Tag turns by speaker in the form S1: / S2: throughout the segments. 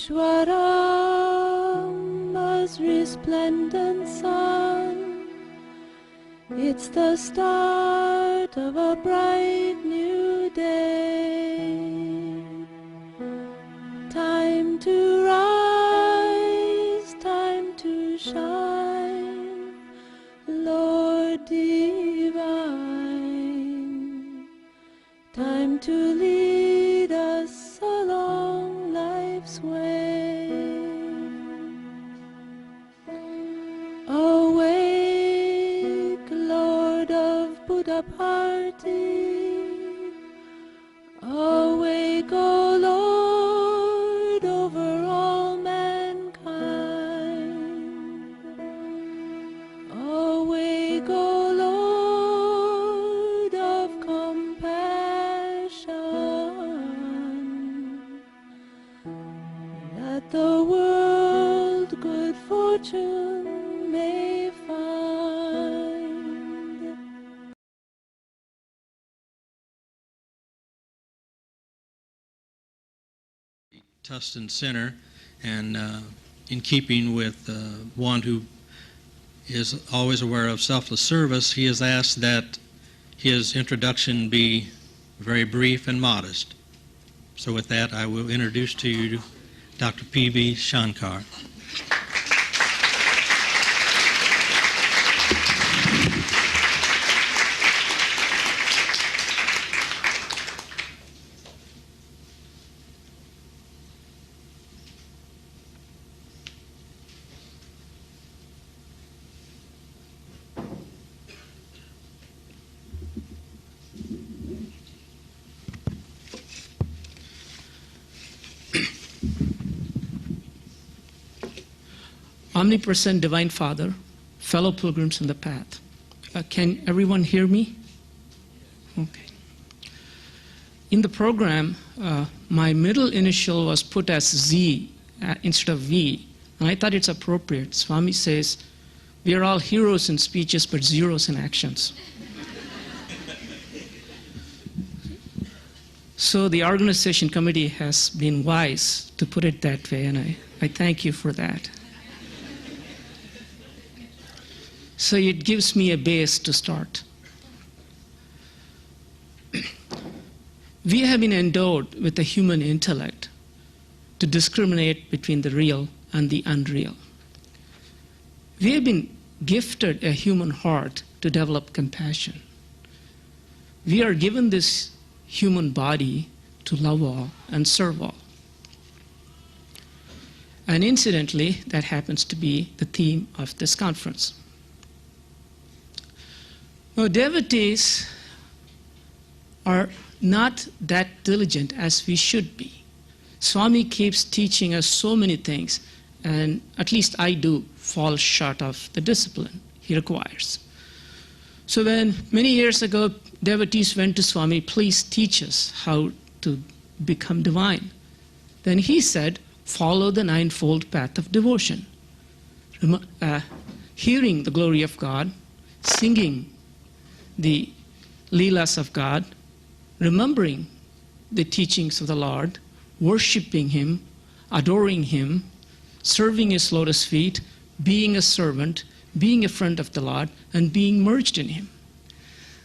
S1: Ishwaram, as resplendent sun. It's the start of a bright new day. Time to rise, time to shine, Lord divine. Time to lead us along life's way. Awake, Lord of Buddha party. Awake, O Lord, over all mankind. Awake, O Lord of compassion. That the world good fortune may find.
S2: Tustin Center, and in keeping with one who is always aware of selfless service, he has asked that his introduction be very brief and modest. So with that, I will introduce to you Dr. P V Shankar.
S3: Omnipresent Divine Father, fellow pilgrims in the path. Can everyone hear me? Okay. In the program, my middle initial was put as Z instead of V, and I thought it's appropriate. Swami says, we are all heroes in speeches but zeros in actions. So the organization committee has been wise to put it that way, and I thank you for that. So it gives me a base to start. We have been endowed with a human intellect to discriminate between the real and the unreal. We have been gifted a human heart to develop compassion. We are given this human body to love all and serve all. And incidentally, that happens to be the theme of this conference. Now, devotees are not that diligent as we should be. Swami keeps teaching us so many things, and at least I do fall short of the discipline he requires. So when many years ago devotees went to Swami, please teach us how to become divine, then he said, follow the ninefold path of devotion. Hearing the glory of God, singing the Leelas of God, remembering the teachings of the Lord, worshiping Him, adoring Him, serving His lotus feet, being a servant, being a friend of the Lord, and being merged in Him.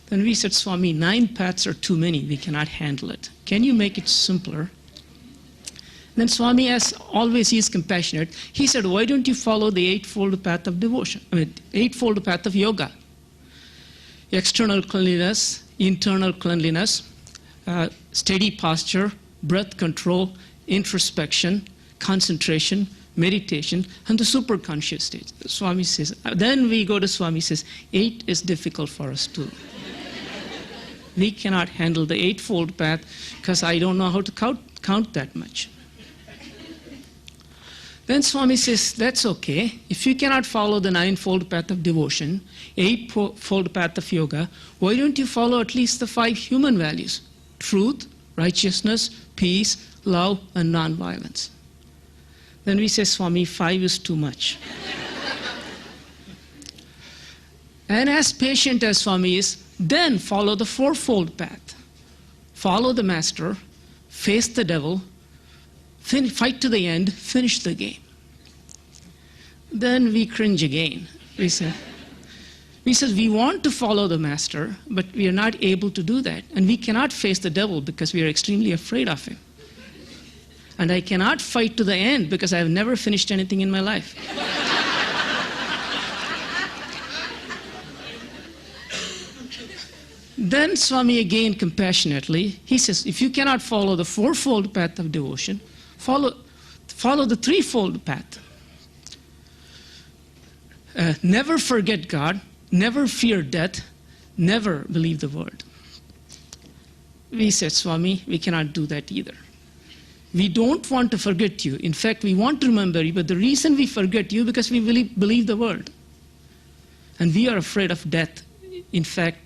S3: Then we said, Swami, 9 paths are too many. We cannot handle it. Can you make it simpler? Then Swami, as always, he is compassionate. He said, why don't you follow the eightfold path of devotion? Eightfold path of yoga. External cleanliness, internal cleanliness, steady posture, breath control, introspection, concentration, meditation, and the superconscious state. Swami says, then we go to Swami says, 8 is difficult for us too. We cannot handle the eightfold path because I don't know how to count that much. Then Swami says, that's okay. If you cannot follow the ninefold path of devotion, eightfold path of yoga, why don't you follow at least the 5 human values? Truth, righteousness, peace, love, and non-violence. Then we say, Swami, 5 is too much. And as patient as Swami is, then follow the fourfold path. Follow the master, face the devil, fight to the end, finish the game. Then we cringe again. We said, we want to follow the master, but we are not able to do that. And we cannot face the devil because we are extremely afraid of him. And I cannot fight to the end because I have never finished anything in my life. Then Swami again compassionately, he says, if you cannot follow the fourfold path of devotion, follow the threefold path. Never forget God, never fear death, never believe the word. We said, Swami, we cannot do that either. We don't want to forget you. In fact, we want to remember you, but the reason we forget you because we believe the word. And we are afraid of death. In fact,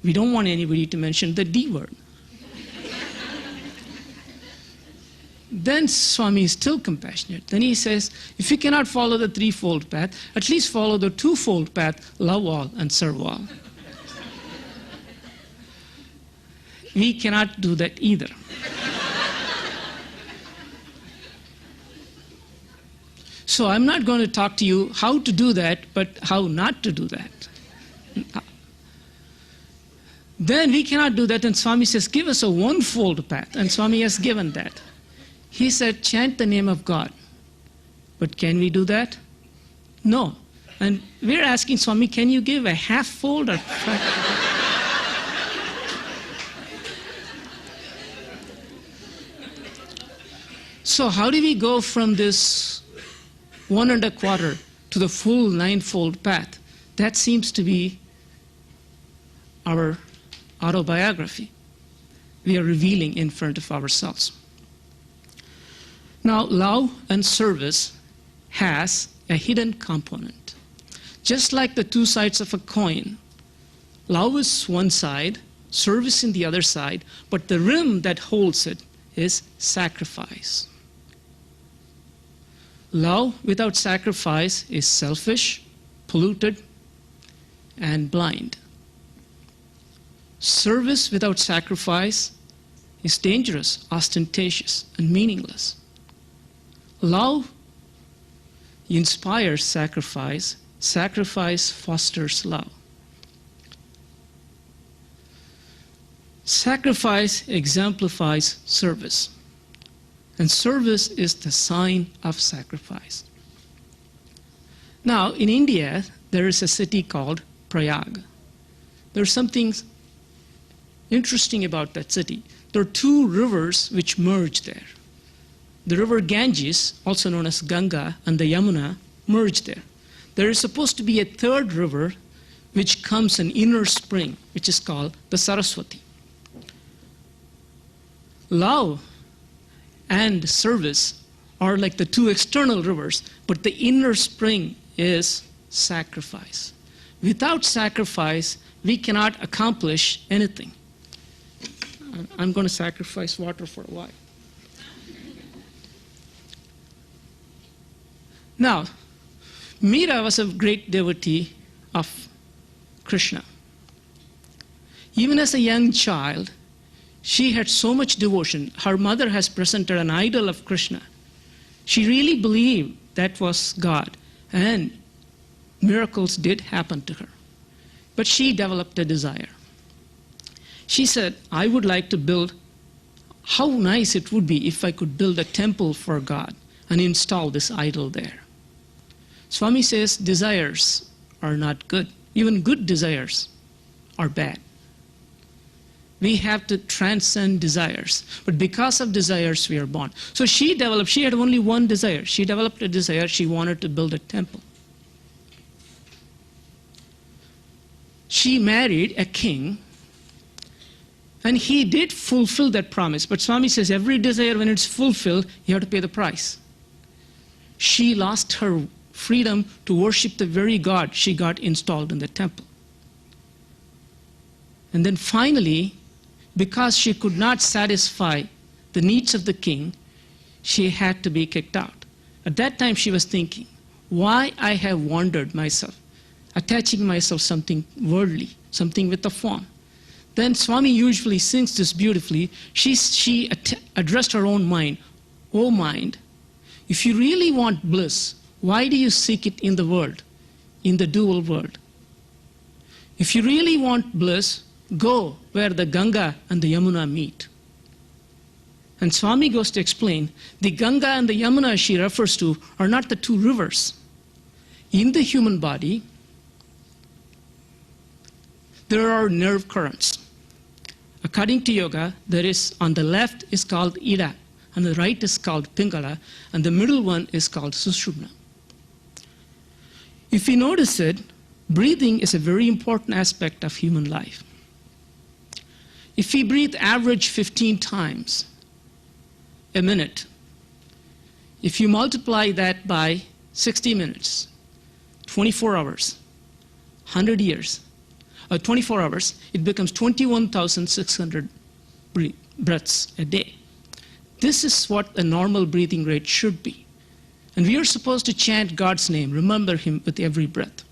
S3: we don't want anybody to mention the D word. Then Swami is still compassionate. Then he says, if you cannot follow the threefold path, at least follow the twofold path, love all and serve all. We cannot do that either. So I'm not going to talk to you how to do that, but how not to do that. Then we cannot do that, and Swami says, give us a one-fold path, and Swami has given that. He said, chant the name of God. But can we do that? No. And we're asking Swami, can you give a half-fold or So how do we go from this 1 1/4 to the full 9-fold path? That seems to be our autobiography. We are revealing in front of ourselves. Now, love and service has a hidden component. Just like the two sides of a coin, love is one side, service in the other side, but the rim that holds it is sacrifice. Love without sacrifice is selfish, polluted, and blind. Service without sacrifice is dangerous, ostentatious, and meaningless. Love inspires sacrifice. Sacrifice fosters love. Sacrifice exemplifies service. And service is the sign of sacrifice. Now, in India, there is a city called Prayag. There's something interesting about that city. There are two rivers which merge there. The river Ganges, also known as Ganga, and the Yamuna merge there. There is supposed to be a third river which comes an inner spring, which is called the Saraswati. Love and service are like the two external rivers, but the inner spring is sacrifice. Without sacrifice, we cannot accomplish anything. I'm going to sacrifice water for a while. Now, Meera was a great devotee of Krishna. Even as a young child, she had so much devotion. Her mother has presented an idol of Krishna. She really believed that was God, and miracles did happen to her. But she developed a desire. She said, I would like to build, how nice it would be if I could build a temple for God and install this idol there. Swami says desires are not good. Even good desires are bad. We have to transcend desires. But because of desires, we are born. So she had only one desire. She developed a desire. She wanted to build a temple. She married a king, and he did fulfill that promise. But Swami says every desire, when it's fulfilled, you have to pay the price. She lost her freedom to worship the very God she got installed in the temple. And then finally, because she could not satisfy the needs of the king, she had to be kicked out. At that time, she was thinking, why I have wandered myself, attaching myself something worldly, something with a form. Then Swami usually sings this beautifully. She addressed her own mind. O mind, if you really want bliss, why do you seek it in the world, in the dual world? If you really want bliss, go where the Ganga and the Yamuna meet. And Swami goes to explain, the Ganga and the Yamuna she refers to are not the two rivers. In the human body, there are nerve currents. According to yoga, there is, on the left is called Ida, and the right is called Pingala, and the middle one is called Sushumna. If you notice it, breathing is a very important aspect of human life. If we breathe average 15 times a minute, if you multiply that by 60 minutes, 24 hours, 100 years, 24 hours, it becomes 21,600 breaths a day. This is what a normal breathing rate should be. And we are supposed to chant God's name, remember Him with every breath.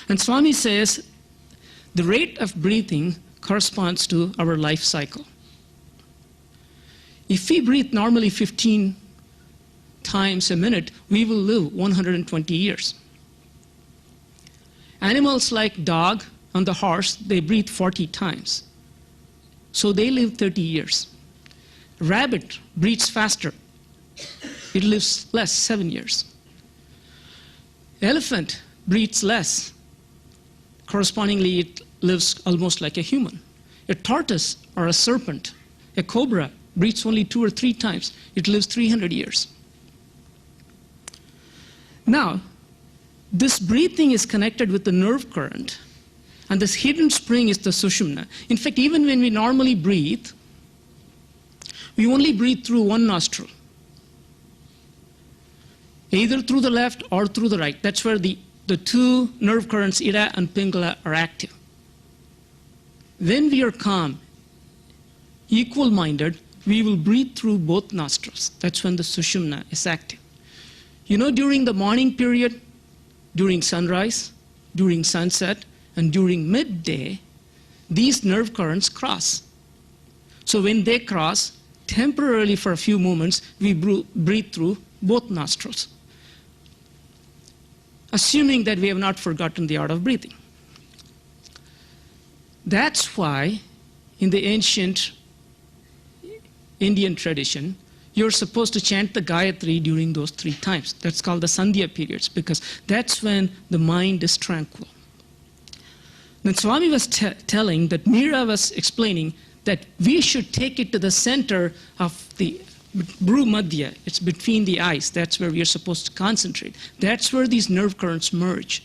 S3: And Swami says the rate of breathing corresponds to our life cycle. If we breathe normally 15 times a minute, we will live 120 years. Animals like dog and the horse, they breathe 40 times. So they live 30 years. Rabbit breathes faster. It lives less, 7 years. Elephant breathes less. Correspondingly, it lives almost like a human. A tortoise or a serpent, a cobra, breathes only 2 or 3 times. It lives 300 years. Now, this breathing is connected with the nerve current, and this hidden spring is the sushumna. In fact, even when we normally breathe, we only breathe through one nostril, either through the left or through the right. That's where the two nerve currents, Ida and Pingala, are active. When we are calm, equal-minded, we will breathe through both nostrils. That's when the sushumna is active. You know, during the morning period, during sunrise, during sunset, and during midday, these nerve currents cross. So when they cross, temporarily for a few moments, we breathe through both nostrils, assuming that we have not forgotten the art of breathing. That's why in the ancient Indian tradition, you're supposed to chant the Gayatri during those 3 times. That's called the Sandhya periods, because that's when the mind is tranquil. Then Swami was telling that Meera was explaining that we should take it to the center of the Bru Madhya. It's between the eyes. That's where we are supposed to concentrate. That's where these nerve currents merge.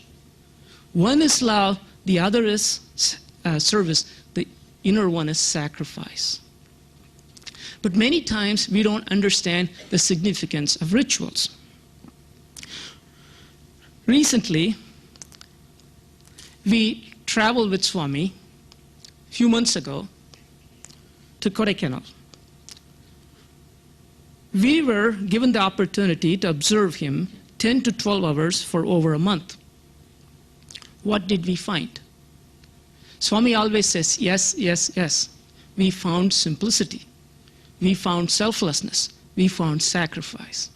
S3: One is love, the other is service, the inner one is sacrifice. But many times we don't understand the significance of rituals. Recently, we traveled with Swami a few months ago to Kodaikanal. We were given the opportunity to observe him 10 to 12 hours for over a month. What did we find? Swami always says, yes, yes, yes. We found simplicity. We found selflessness. We found sacrifice.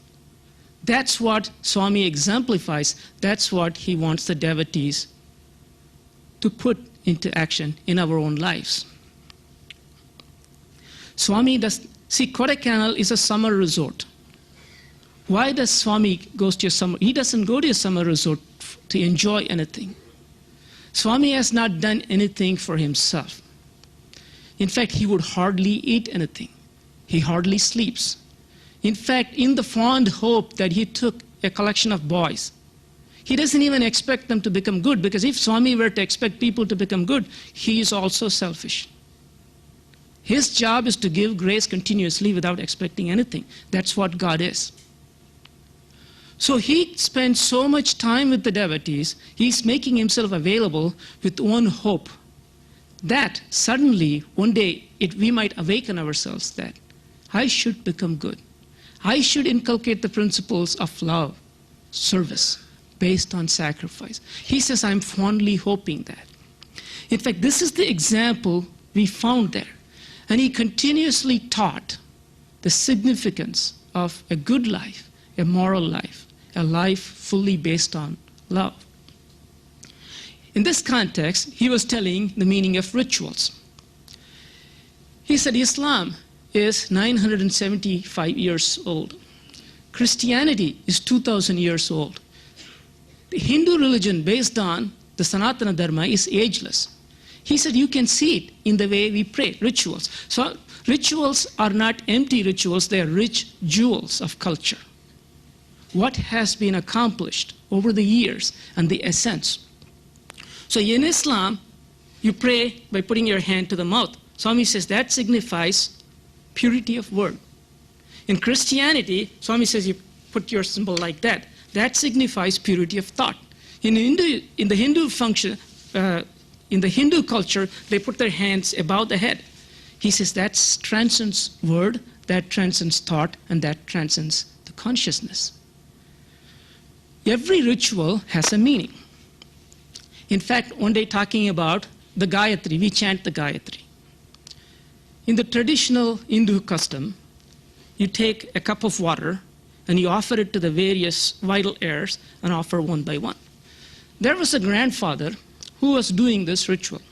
S3: That's what Swami exemplifies. That's what he wants the devotees to put into action in our own lives. See, Kodaikanal is a summer resort. Why does Swami go to a summer? He doesn't go to a summer resort to enjoy anything. Swami has not done anything for himself. In fact, he would hardly eat anything. He hardly sleeps. In fact, in the fond hope that he took a collection of boys, he doesn't even expect them to become good, because if Swami were to expect people to become good, he is also selfish. His job is to give grace continuously without expecting anything. That's what God is. So he spends so much time with the devotees, he's making himself available with one hope, that suddenly, one day, we might awaken ourselves that I should become good. I should inculcate the principles of love, service, based on sacrifice. He says, I'm fondly hoping that. In fact, this is the example we found there. And he continuously taught the significance of a good life, a moral life, a life fully based on love. In this context, he was telling the meaning of rituals. He said Islam is 975 years old. Christianity is 2,000 years old. The Hindu religion based on the Sanatana Dharma is ageless. He said you can see it in the way we pray, rituals. So rituals are not empty rituals, they are rich jewels of culture. What has been accomplished over the years and the essence. So in Islam, you pray by putting your hand to the mouth. Swami says that signifies purity of word. In Christianity, Swami says you put your symbol like that. That signifies purity of thought. In the Hindu culture, they put their hands above the head. He says that transcends word, that transcends thought, and that transcends the consciousness. Every ritual has a meaning. In fact, one day talking about the Gayatri, we chant the Gayatri. In the traditional Hindu custom, you take a cup of water and you offer it to the various vital heirs and offer one by one. There was a grandfather who was doing this ritual.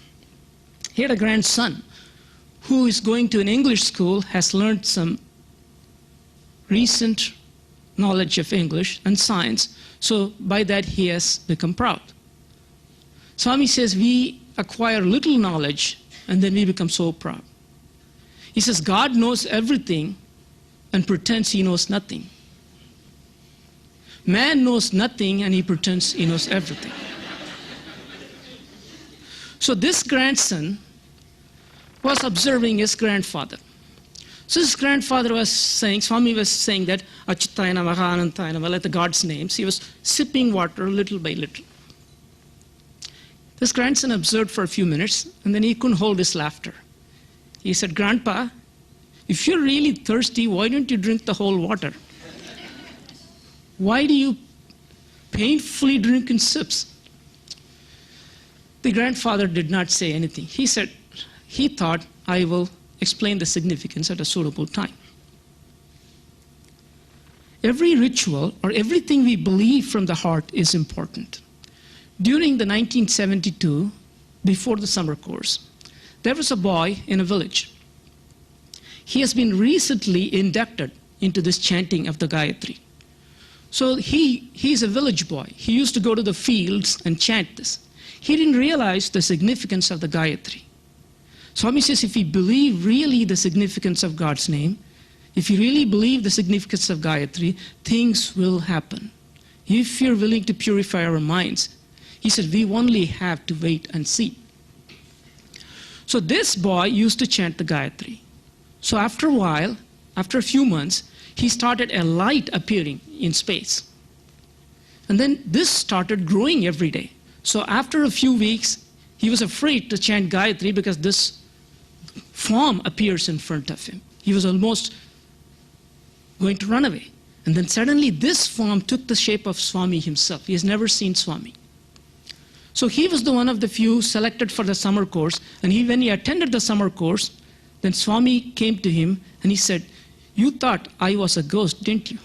S3: He had a grandson who is going to an English school, has learned some recent knowledge of English and science, so by that he has become proud. Swami says we acquire little knowledge and then we become so proud. He says God knows everything and pretends he knows nothing. Man knows nothing and he pretends he knows everything. So this grandson was observing his grandfather. So his grandfather was saying, Swami was saying that Achyutaya Namaha Anantaya Namaha, let the God's names. He was sipping water little by little. This grandson observed for a few minutes and then he couldn't hold his laughter. He said, Grandpa, if you're really thirsty, why don't you drink the whole water? Why do you painfully drink in sips? The grandfather did not say anything. He said, he thought, I will explain the significance at a suitable time. Every ritual or everything we believe from the heart is important. During the 1972, before the summer course, there was a boy in a village. He has been recently inducted into this chanting of the Gayatri. So he's a village boy. He used to go to the fields and chant this. He didn't realize the significance of the Gayatri. Swami says if we believe really the significance of God's name, if you really believe the significance of Gayatri, things will happen. If you're willing to purify our minds, he said we only have to wait and see. So this boy used to chant the Gayatri. So after a while, after a few months, he started a light appearing in space. And then this started growing every day. So after a few weeks, he was afraid to chant Gayatri because this form appears in front of him. He was almost going to run away. And then suddenly this form took the shape of Swami himself. He has never seen Swami. So he was the one of the few selected for the summer course. And when he attended the summer course, then Swami came to him and he said, you thought I was a ghost, didn't you?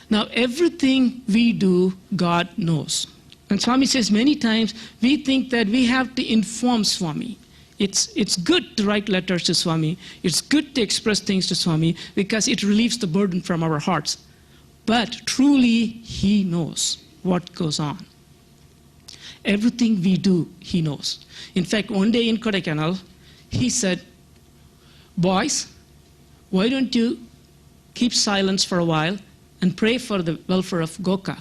S3: Now, everything we do, God knows. And Swami says many times, we think that we have to inform Swami. It's good to write letters to Swami. It's good to express things to Swami because it relieves the burden from our hearts. But truly, he knows what goes on. Everything we do, he knows. In fact, one day in Kodaikanal, he said, boys, why don't you keep silence for a while and pray for the welfare of Gokak,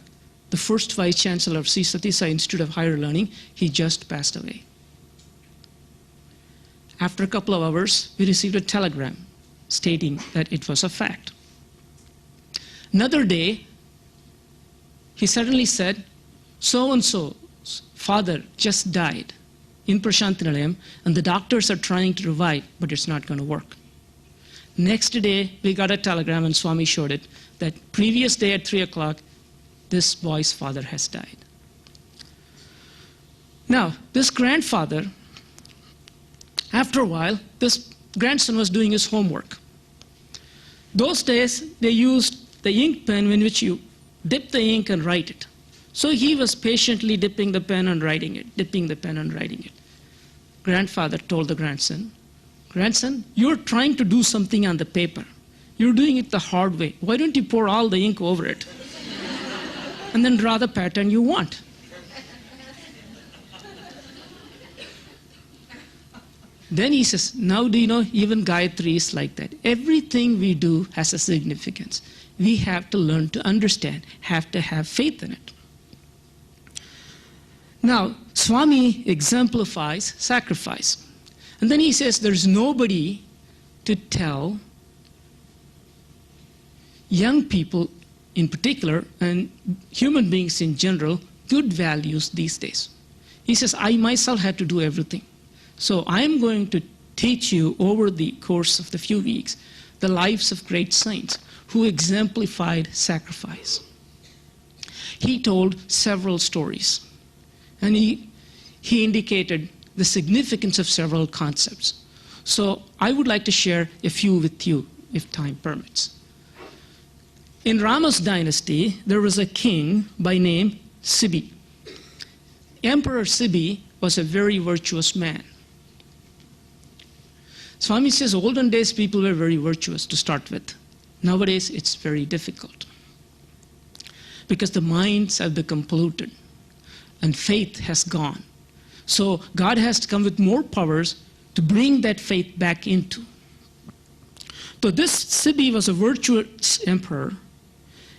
S3: the first vice chancellor of Sri Sathya Sai Institute of Higher Learning. He just passed away. After a couple of hours, we received a telegram stating that it was a fact. Another day, he suddenly said, so-and-so's father just died in Prashantinalayam, and the doctors are trying to revive, but it's not going to work. Next day, we got a telegram, and Swami showed it, that previous day at 3 o'clock, this boy's father has died. Now, this grandfather, after a while, this grandson was doing his homework. Those days, they used the ink pen in which you dip the ink and write it. So he was patiently dipping the pen and writing it, dipping the pen and writing it. Grandfather told the grandson, "Grandson, you're trying to do something on the paper. You're doing it the hard way. Why don't you pour all the ink over it and then draw the pattern you want?" Then he says, "Now do you know, even Gayatri is like that. Everything we do has a significance. We have to learn to understand, have to have faith in it." Now, Swami exemplifies sacrifice. And then he says there's nobody to tell young people in particular, and human beings in general, good values these days. He says, I myself had to do everything. So I'm going to teach you over the course of the few weeks the lives of great saints who exemplified sacrifice. He told several stories, and he indicated the significance of several concepts. So I would like to share a few with you, if time permits. In Rama's dynasty, there was a king by name Sibi. Emperor Sibi was a very virtuous man. Swami says olden days people were very virtuous to start with. Nowadays it's very difficult because the minds have become polluted and faith has gone. So God has to come with more powers to bring that faith back into. So this Sibi was a virtuous emperor,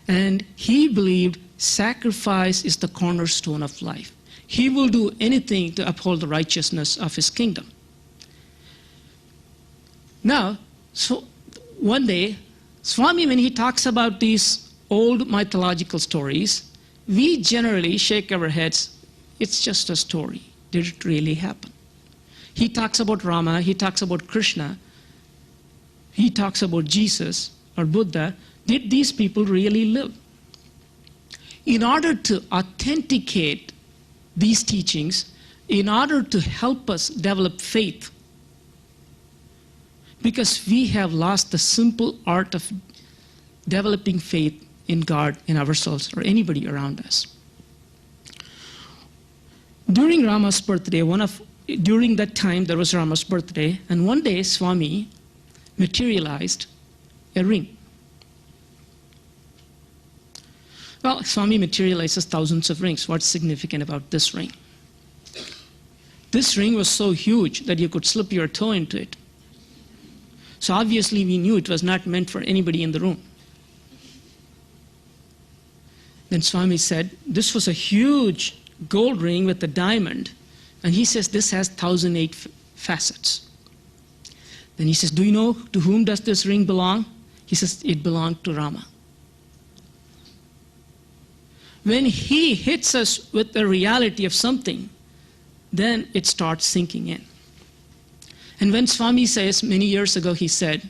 S3: and he believed sacrifice is the cornerstone of life. He will do anything to uphold the righteousness of his kingdom. Now, so one day, Swami, when he talks about these old mythological stories, we generally shake our heads, it's just a story. Did it really happen? He talks about Rama, he talks about Krishna, he talks about Jesus or Buddha. Did these people really live? In order to authenticate these teachings, in order to help us develop faith, because we have lost the simple art of developing faith in God, in ourselves, or anybody around us. During Rama's birthday, during that time there was Rama's birthday, and one day Swami materialized a ring. Well, Swami materializes thousands of rings. What's significant about this ring? This ring was so huge that you could slip your toe into it. So obviously we knew it was not meant for anybody in the room. Then Swami said, this was a huge gold ring with a diamond. And he says, this has 1,008 facets. Then he says, do you know to whom does this ring belong? He says, it belonged to Rama. When he hits us with the reality of something, then it starts sinking in. And when Swami says, many years ago he said,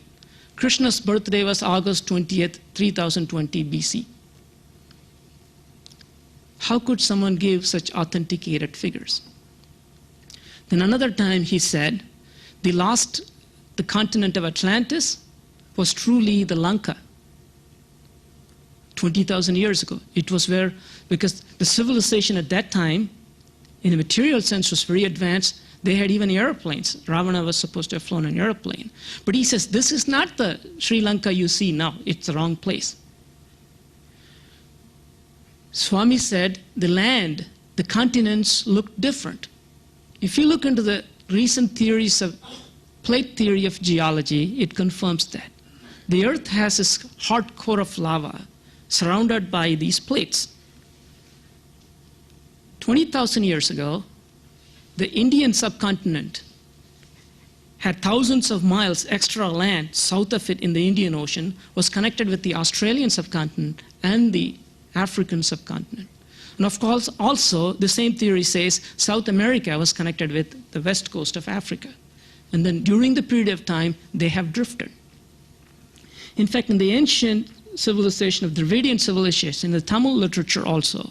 S3: Krishna's birthday was August 20th, 3020 BC. How could someone give such authenticated figures? Then another time he said, the continent of Atlantis was truly the Lanka. 20,000 years ago. It was where, because the civilization at that time, in a material sense, was very advanced. They had even airplanes. Ravana was supposed to have flown an airplane. But he says, this is not the Sri Lanka you see now. It's the wrong place. Swami said, the land, the continents look different. If you look into the recent theories of plate theory of geology, it confirms that. The earth has this hard core of lava surrounded by these plates. 20,000 years ago, the Indian subcontinent had thousands of miles extra land south of it in the Indian Ocean, was connected with the Australian subcontinent and the African subcontinent. And of course, also, the same theory says South America was connected with the west coast of Africa. And then during the period of time, they have drifted. In fact, in the ancient civilization of Dravidian civilization, in the Tamil literature also,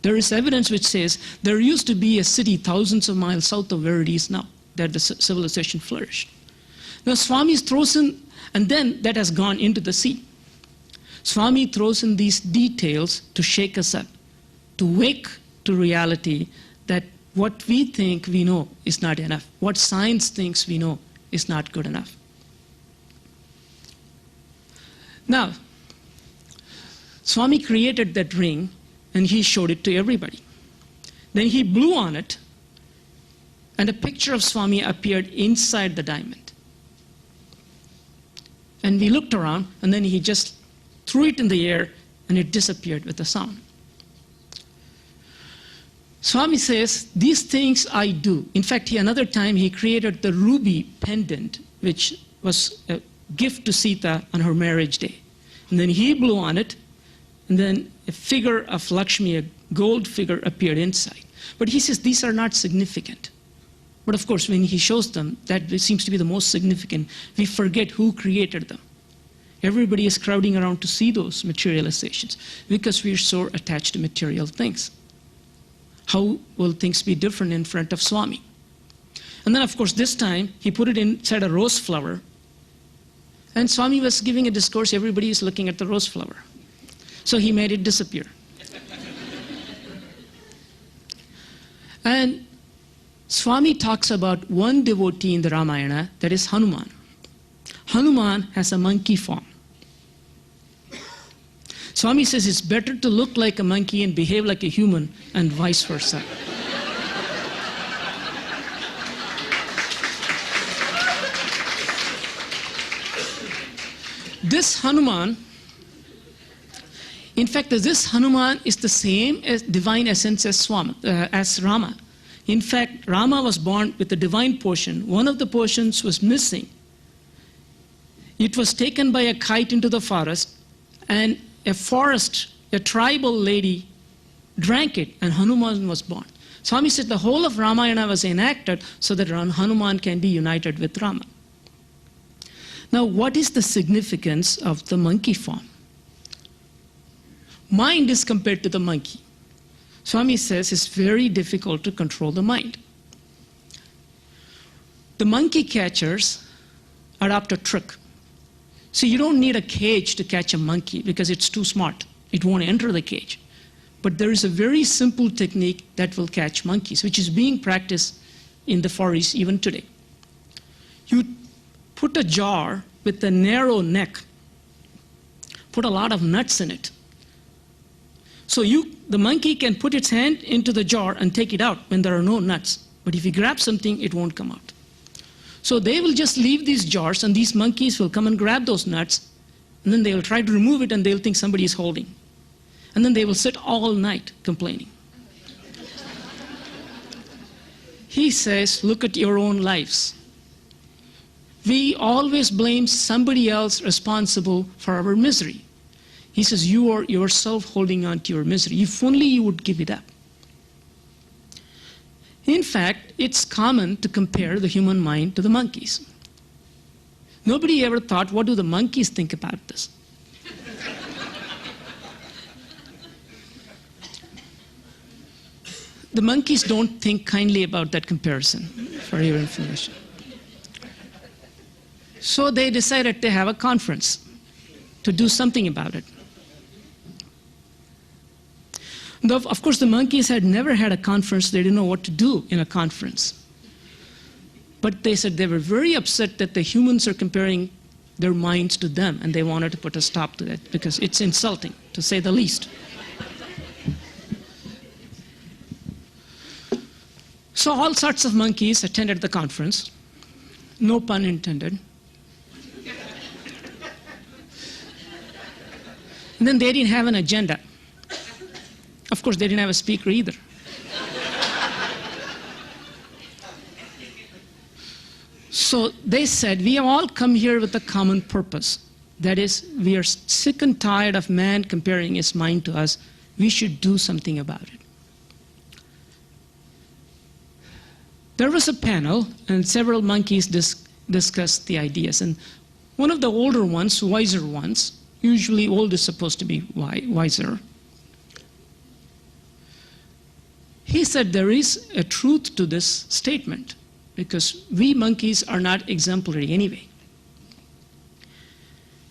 S3: there is evidence which says there used to be a city thousands of miles south of where it is now, that the civilization flourished. Now Swami throws in, and then that has gone into the sea. Swami throws in these details to shake us up, to wake to reality that what we think we know is not enough. What science thinks we know is not good enough. Now, Swami created that ring and he showed it to everybody. Then he blew on it and a picture of Swami appeared inside the diamond. And we looked around and then he just threw it in the air and it disappeared with a sound. Swami says, these things I do. In fact, another time he created the ruby pendant, which was a gift to Sita on her marriage day. And then he blew on it, and then a figure of Lakshmi, a gold figure, appeared inside. But he says these are not significant. But of course, when he shows them, that seems to be the most significant. We forget who created them. Everybody is crowding around to see those materializations because we are so attached to material things. How will things be different in front of Swami? And then, of course, this time, he put it inside a rose flower. And Swami was giving a discourse. Everybody is looking at the rose flower. So he made it disappear. And Swami talks about one devotee in the Ramayana, that is Hanuman. Hanuman has a monkey form. Swami says it's better to look like a monkey and behave like a human, and vice versa. This Hanuman, in fact, this Hanuman is the same as divine essence as Rama. In fact, Rama was born with the divine portion. One of the portions was missing. It was taken by a kite into the forest, and a tribal lady drank it, and Hanuman was born. Swami said the whole of Ramayana was enacted so that Hanuman can be united with Rama. Now, what is the significance of the monkey form? Mind is compared to the monkey. Swami says it's very difficult to control the mind. The monkey catchers adopt a trick. So you don't need a cage to catch a monkey because it's too smart. It won't enter the cage. But there is a very simple technique that will catch monkeys, which is being practiced in the Far East even today. You put a jar with a narrow neck, put a lot of nuts in it. So the monkey can put its hand into the jar and take it out when there are no nuts. But if you grab something, it won't come out. So they will just leave these jars, and these monkeys will come and grab those nuts, and then they will try to remove it, and they'll think somebody is holding. And then they will sit all night complaining. He says, look at your own lives. We always blame somebody else responsible for our misery. He says, you are yourself holding on to your misery. If only you would give it up. In fact, it's common to compare the human mind to the monkeys. Nobody ever thought, what do the monkeys think about this? The monkeys don't think kindly about that comparison, for your information. So they decided to have a conference to do something about it. Though, of course, the monkeys had never had a conference. They didn't know what to do in a conference. But they said they were very upset that the humans are comparing their minds to them, and they wanted to put a stop to that because it's insulting, to say the least. So all sorts of monkeys attended the conference, no pun intended. And then they didn't have an agenda. Of course, they didn't have a speaker either. So they said, we have all come here with a common purpose. That is, we are sick and tired of man comparing his mind to us. We should do something about it. There was a panel, and several monkeys discussed the ideas. And one of the older ones, wiser ones, usually old is supposed to be wiser, he said there is a truth to this statement. because we monkeys are not exemplary anyway.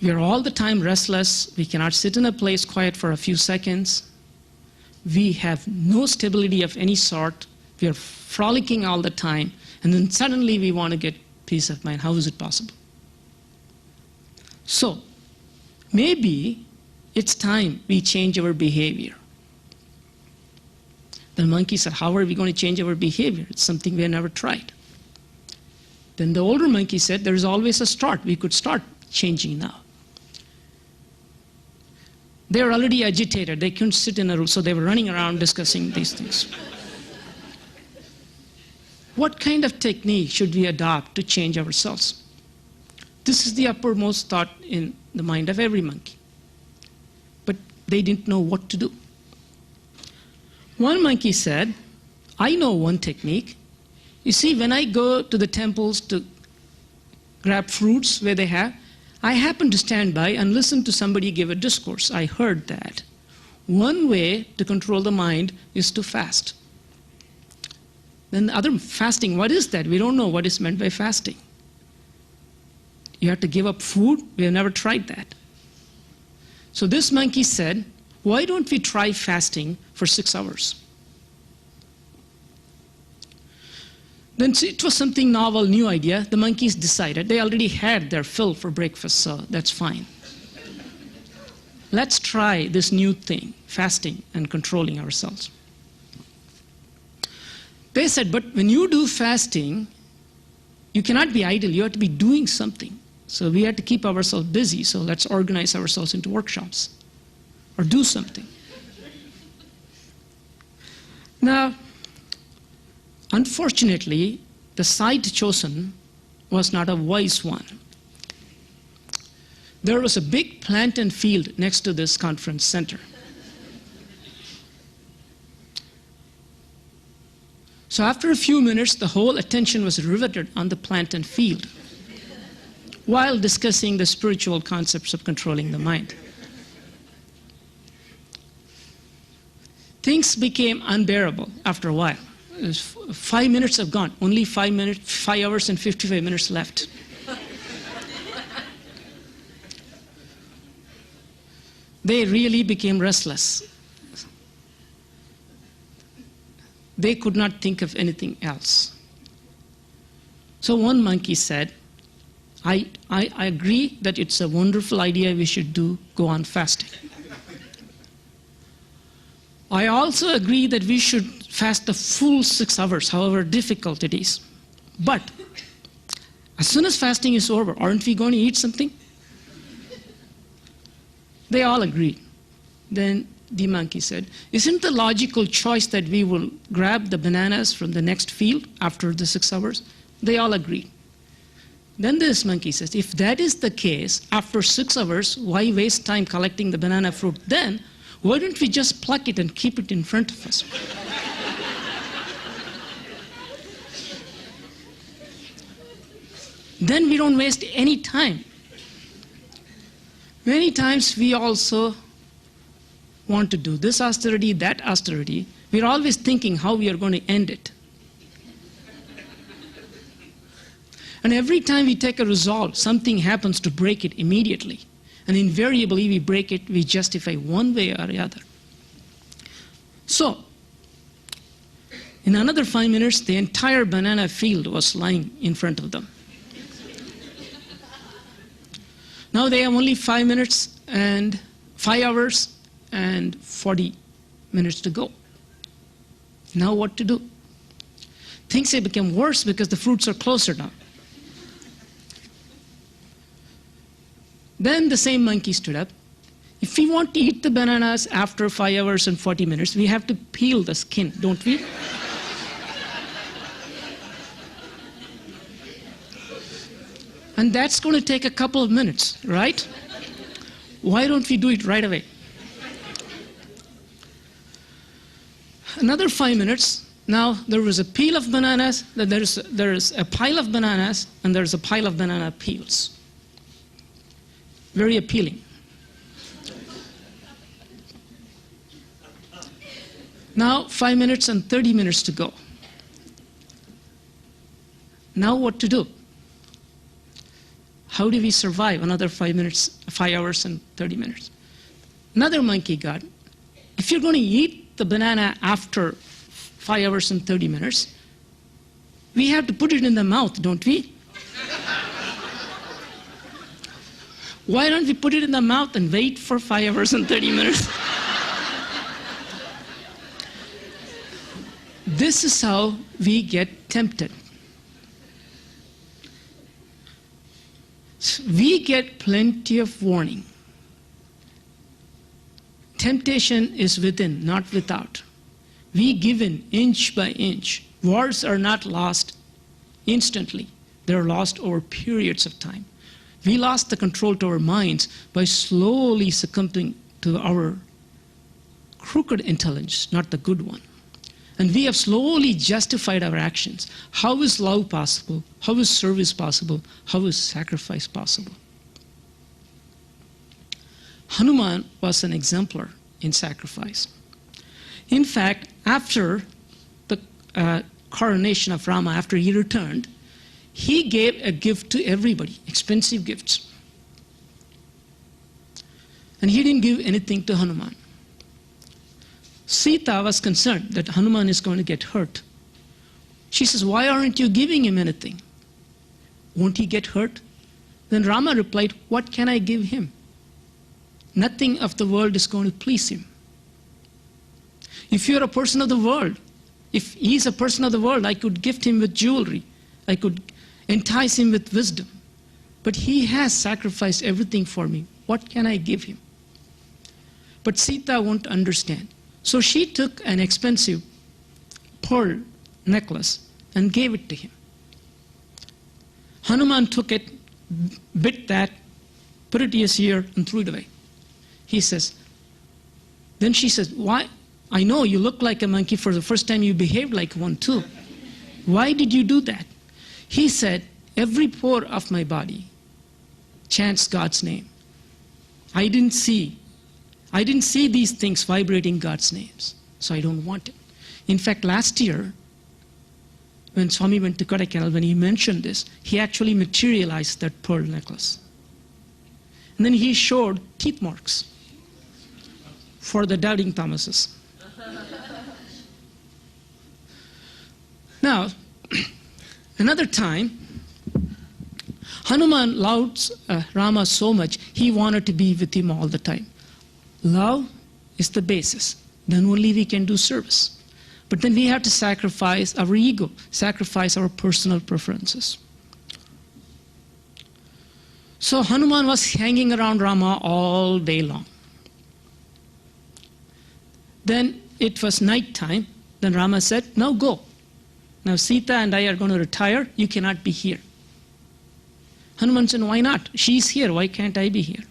S3: We are all the time restless. We cannot sit in a place quiet for a few seconds. We have no stability of any sort. We are frolicking all the time. And then suddenly we want to get peace of mind. How is it possible? So, maybe it's time we change our behavior. The monkey said, how are we going to change our behavior? It's something we have never tried. Then the older monkey said, there is always a start. We could start changing now. They were already agitated. They couldn't sit in a room, so they were running around discussing these things. What kind of technique should we adopt to change ourselves? This is the uppermost thought in the mind of every monkey. But they didn't know what to do. One monkey said, I know one technique. You see, when I go to the temples to grab fruits where they have, I happen to stand by and listen to somebody give a discourse. I heard that one way to control the mind is to fast. Then the other fasting, what is that? We don't know what is meant by fasting. You have to give up food? We have never tried that. So this monkey said, why don't we try fasting for 6 hours? Then it was something novel, new idea. The monkeys decided. They already had their fill for breakfast, so that's fine. Let's try this new thing, fasting and controlling ourselves. They said, but when you do fasting, you cannot be idle. You have to be doing something. So we have to keep ourselves busy. So let's organize ourselves into workshops or do something. Now, unfortunately, the site chosen was not a wise one. There was a big plantain field next to this conference center. So after a few minutes, the whole attention was riveted on the plantain field while discussing the spiritual concepts of controlling the mind. Things became unbearable after a while. 5 minutes have gone, only 5 minutes, 5 hours and 55 minutes left. They really became restless. They could not think of anything else. So one monkey said, I agree that it's a wonderful idea we should go on fasting. I also agree that we should fast the full 6 hours, however difficult it is. But as soon as fasting is over, aren't we going to eat something? They all agreed. Then the monkey said, isn't the logical choice that we will grab the bananas from the next field after the 6 hours? They all agreed. Then this monkey says, if that is the case, after 6 hours, why waste time collecting the banana fruit then? Why don't we just pluck it and keep it in front of us? Then we don't waste any time. Many times we also want to do this austerity, that austerity. We're always thinking how we are going to end it. And every time we take a resolve, something happens to break it immediately. And invariably we break it, we justify one way or the other. So, in another 5 minutes, the entire banana field was lying in front of them. Now they have only 5 minutes and 5 hours and 40 minutes to go. Now what to do? Things have become worse because the fruits are closer now. Then the same monkey stood up. If we want to eat the bananas after 5 hours and 40 minutes, we have to peel the skin, don't we? And that's going to take a couple of minutes, right? Why don't we do it right away? Another 5 minutes. Now there was a peel of bananas, there is a pile of bananas, and there's a pile of banana peels. Very appealing. Now 5 minutes and 30 minutes to go. Now what to do? How do we survive another 5 hours and 30 minutes? Another monkey god, if you're going to eat the banana after 5 hours and 30 minutes, we have to put it in the mouth, don't we? Why don't we put it in the mouth and wait for 5 hours and 30 minutes? This is how we get tempted. We get plenty of warning. Temptation is within, not without. We give in inch by inch. Wars are not lost instantly. They're lost over periods of time. We lost the control to our minds by slowly succumbing to our crooked intelligence, not the good one. And we have slowly justified our actions. How is love possible? How is service possible? How is sacrifice possible? Hanuman was an exemplar in sacrifice. In fact, after the coronation of Rama, after he returned, he gave a gift to everybody, expensive gifts. And he didn't give anything to Hanuman. Sita was concerned that Hanuman is going to get hurt. She says, why aren't you giving him anything? Won't he get hurt? Then Rama replied, what can I give him? Nothing of the world is going to please him. If you're a person of the world, if he's a person of the world, I could gift him with jewelry. I could entice him with wisdom. But he has sacrificed everything for me. What can I give him? But Sita won't understand. So she took an expensive pearl necklace and gave it to him. Hanuman took it, bit that, put it in his ear, and threw it away. He says, then she says, why? I know you look like a monkey. For the first time you behaved like one too. Why did you do that? He said, every pore of my body chants God's name. I didn't see these things vibrating God's names, so I don't want it. In fact, last year, when Swami went to Kodaikanal, when he mentioned this, he actually materialized that pearl necklace. And then he showed teeth marks for the doubting Thomases. Now, another time, Hanuman loved Rama so much, he wanted to be with him all the time. Love is the basis. Then only we can do service. But then we have to sacrifice our ego, sacrifice our personal preferences. So Hanuman was hanging around Rama all day long. Then it was night time. Then Rama said, now go. Now Sita and I are going to retire. You cannot be here. Hanuman said, why not? She's here. Why can't I be here?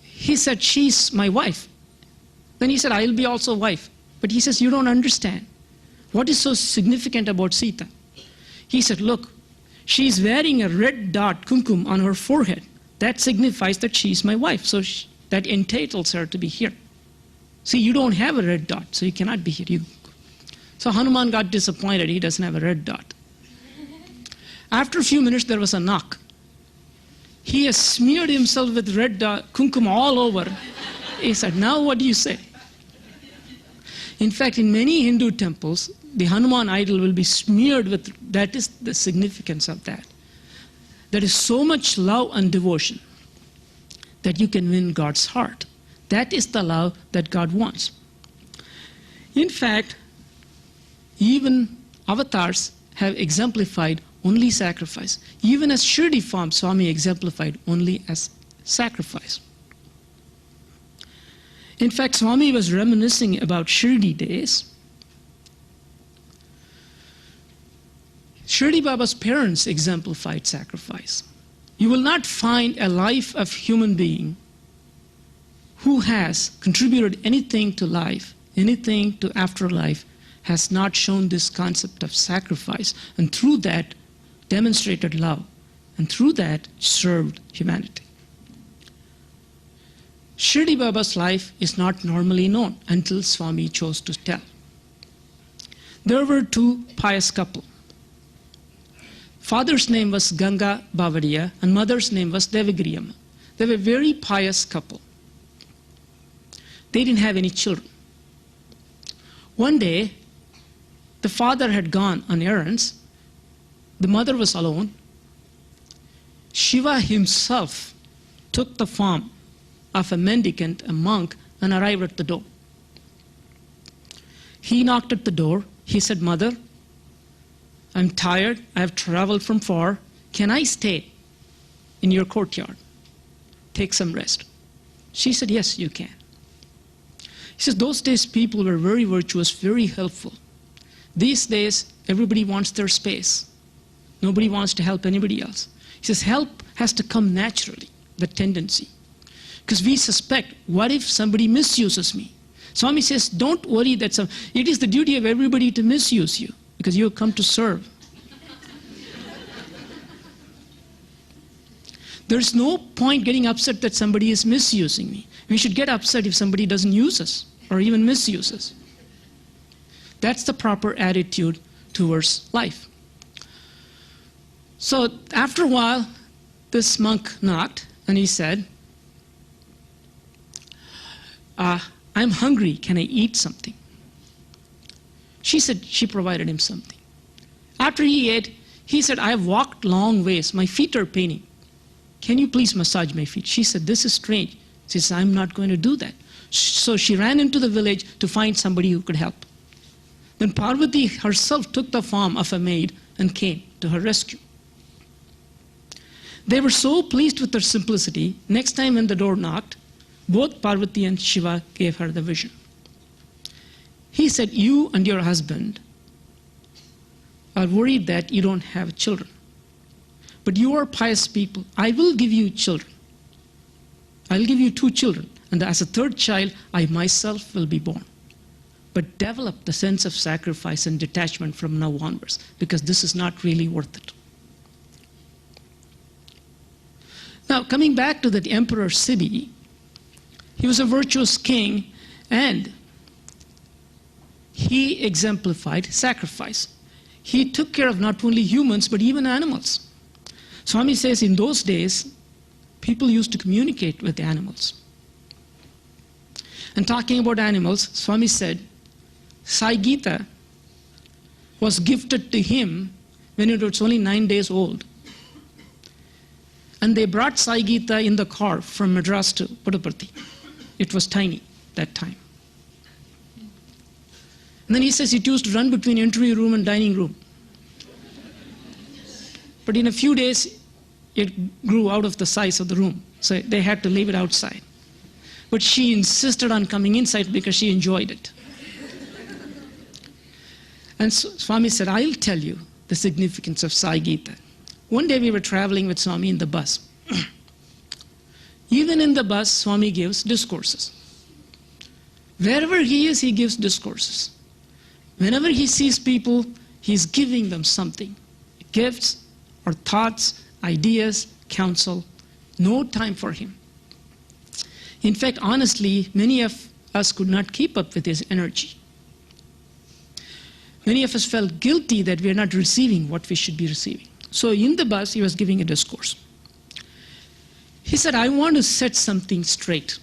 S3: He said, she's my wife. Then he said, I'll be also wife. But he says, you don't understand. What is so significant about Sita? He said, look, she's wearing a red dot, kumkum, on her forehead. That signifies that she's my wife. So that entitles her to be here. See, you don't have a red dot, so you cannot be here. So Hanuman got disappointed. He doesn't have a red dot. After a few minutes, there was a knock. He has smeared himself with red kumkum all over. He said, now what do you say? In fact, in many Hindu temples, the Hanuman idol will be smeared with, that is the significance of that. There is so much love and devotion that you can win God's heart. That is the love that God wants. In fact, even avatars have exemplified only sacrifice. Even as Shirdi form, Swami exemplified only as sacrifice. In fact, Swami was reminiscing about Shirdi days. Shirdi Baba's parents exemplified sacrifice. You will not find a life of human being who has contributed anything to life, anything to afterlife, has not shown this concept of sacrifice, and through that demonstrated love, and through that served humanity. Shirdi Baba's life is not normally known until Swami chose to tell. There were two pious couple. Father's name was Ganga Bavadiya and mother's name was Devagriyamma. They were a very pious couple. They didn't have any children. One day, the father had gone on errands. The mother was alone. Shiva himself took the form of a mendicant, a monk, and arrived at the door. He knocked at the door. He said, "Mother, I'm tired. I have traveled from far. Can I stay in your courtyard? Take some rest." She said, "Yes, you can." He says, those days people were very virtuous, very helpful. These days, everybody wants their space. Nobody wants to help anybody else. He says, help has to come naturally, the tendency. Because we suspect, what if somebody misuses me? Swami says, don't worry that it is the duty of everybody to misuse you, because you have come to serve. There's no point getting upset that somebody is misusing me. We should get upset if somebody doesn't use us or even misuse us. That's the proper attitude towards life. So after a while, this monk knocked and he said, "I'm hungry, can I eat something?" She said she provided him something. After he ate, he said, "I have walked long ways, my feet are paining. Can you please massage my feet?" She said, "This is strange." She says, "I'm not going to do that." So she ran into the village to find somebody who could help. Then Parvati herself took the form of a maid and came to her rescue. They were so pleased with her simplicity, next time when the door knocked, both Parvati and Shiva gave her the vision. He said, "You and your husband are worried that you don't have children. But you are pious people. I will give you children. I'll give you 2 children. And as a 3rd child, I myself will be born. But develop the sense of sacrifice and detachment from now onwards, because this is not really worth it." Now, coming back to the Emperor Sibi, he was a virtuous king, and he exemplified sacrifice. He took care of not only humans, but even animals. Swami says in those days, people used to communicate with the animals. And talking about animals, Swami said, Sai Gita was gifted to him when it was only 9 days old. And they brought Sai Gita in the car from Madras to Puttaparthi. It was tiny that time. And then he says it used to run between entry room and dining room. But in a few days, it grew out of the size of the room. So they had to leave it outside. But she insisted on coming inside because she enjoyed it. And so Swami said, "I'll tell you the significance of Sai Gita." One day we were traveling with Swami in the bus. Even in the bus, Swami gives discourses. Wherever he is, he gives discourses. Whenever he sees people, he's giving them something. Gifts or thoughts, ideas, counsel. No time for him. In fact, honestly, many of us could not keep up with his energy. Many of us felt guilty that we are not receiving what we should be receiving. So in the bus, he was giving a discourse. He said, "I want to set something straight."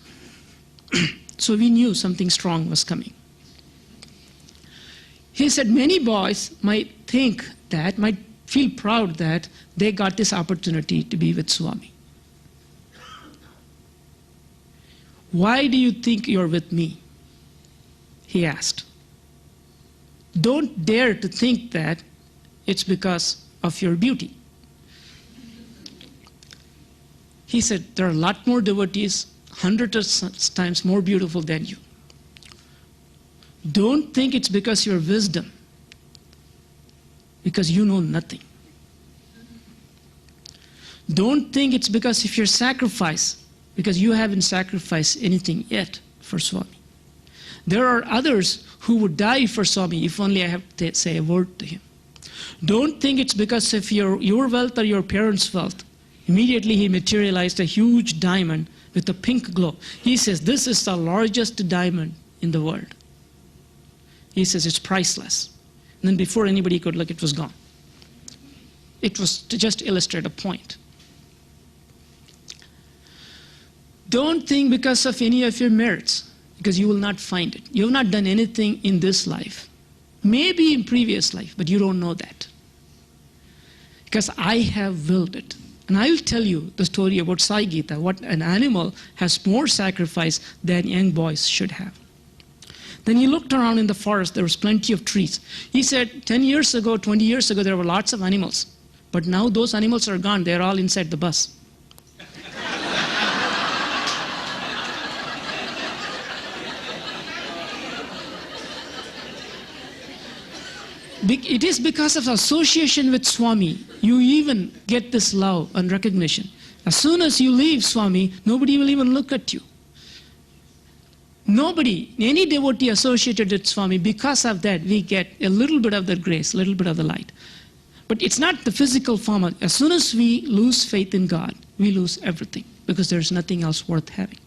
S3: So we knew something strong was coming. He said, many boys might feel proud that they got this opportunity to be with Swami. "Why do you think you're with me?" he asked. "Don't dare to think that it's because of your beauty." He said, "There are a lot more devotees, hundreds of times more beautiful than you. Don't think it's because your wisdom, because you know nothing. Don't think it's because of your sacrifice, because you haven't sacrificed anything yet for Swami. There are others who would die for Swami if only I have to say a word to him. Don't think it's because of your wealth or your parents' wealth." Immediately he materialized a huge diamond with a pink glow. He says, "This is the largest diamond in the world." He says, "It's priceless. And then before anybody could look, it was gone. It was to just illustrate a point. Don't think because of any of your merits, because you will not find it. You have not done anything in this life. Maybe in previous life, but you don't know that. Because I have willed it. And I will tell you the story about Sai Gita, what an animal has more sacrifice than young boys should have. Then he looked around in the forest, there was plenty of trees. He said, 10 years ago, 20 years ago, there were lots of animals. But now those animals are gone, they're all inside the bus. It is because of association with Swami, you even get this love and recognition. As soon as you leave Swami, nobody will even look at you. Nobody, any devotee associated with Swami, because of that, we get a little bit of the grace, a little bit of the light. But it's not the physical form. As soon as we lose faith in God, we lose everything, because there's nothing else worth having.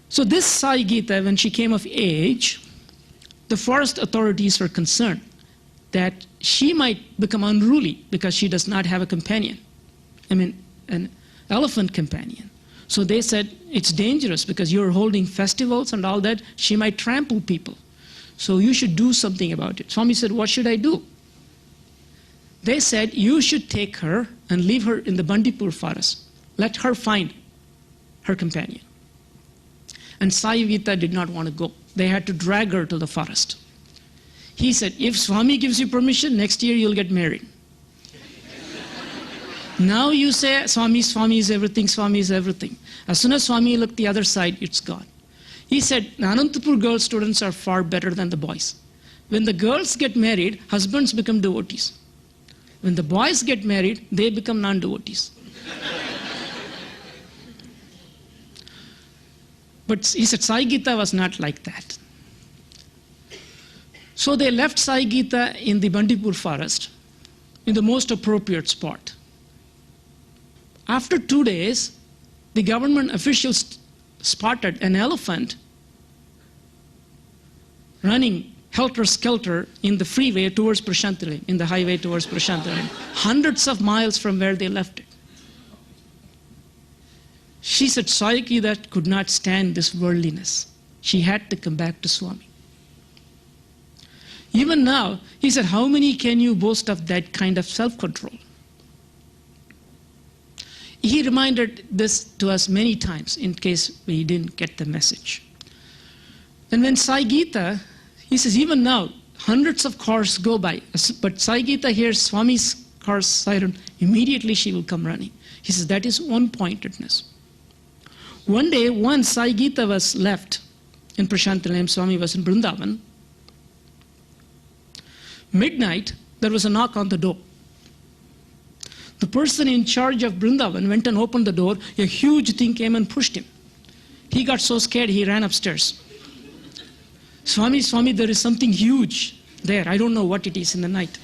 S3: So this Sai Gita, when she came of age, the forest authorities were concerned that she might become unruly because she does not have a companion. An elephant companion. So they said, it's dangerous because you're holding festivals and all that. She might trample people. So you should do something about it. Swami said, what should I do? They said, you should take her and leave her in the Bandipur forest. Let her find her companion. And Sai Gita did not want to go. They had to drag her to the forest. He said, if Swami gives you permission, next year you'll get married. Now you say, Swami is everything, Swami is everything. As soon as Swami looked the other side, it's gone. He said, Anantapur girl students are far better than the boys. When the girls get married, husbands become devotees. When the boys get married, they become non-devotees. But he said Sai Gita was not like that. So they left Sai Gita in the Bandipur forest, in the most appropriate spot. After 2 days, the government officials spotted an elephant running helter-skelter in the freeway towards Prashantilayam, in the highway towards Prashantilayam, hundreds of miles from where they left it. She said Sai Gita could not stand this worldliness. She had to come back to Swami. Even now, he said, how many can you boast of that kind of self-control? He reminded this to us many times in case we didn't get the message. And when Sai Gita, he says, even now, hundreds of cars go by, but Sai Gita hears Swami's car's siren, immediately she will come running. He says, that is one-pointedness. One day, once Sai Gita was left in Prashantilayam, Swami was in Vrindavan. Midnight, there was a knock on the door. The person in charge of Vrindavan went and opened the door. A huge thing came and pushed him. He got so scared, he ran upstairs. Swami, there is something huge there. I don't know what it is in the night.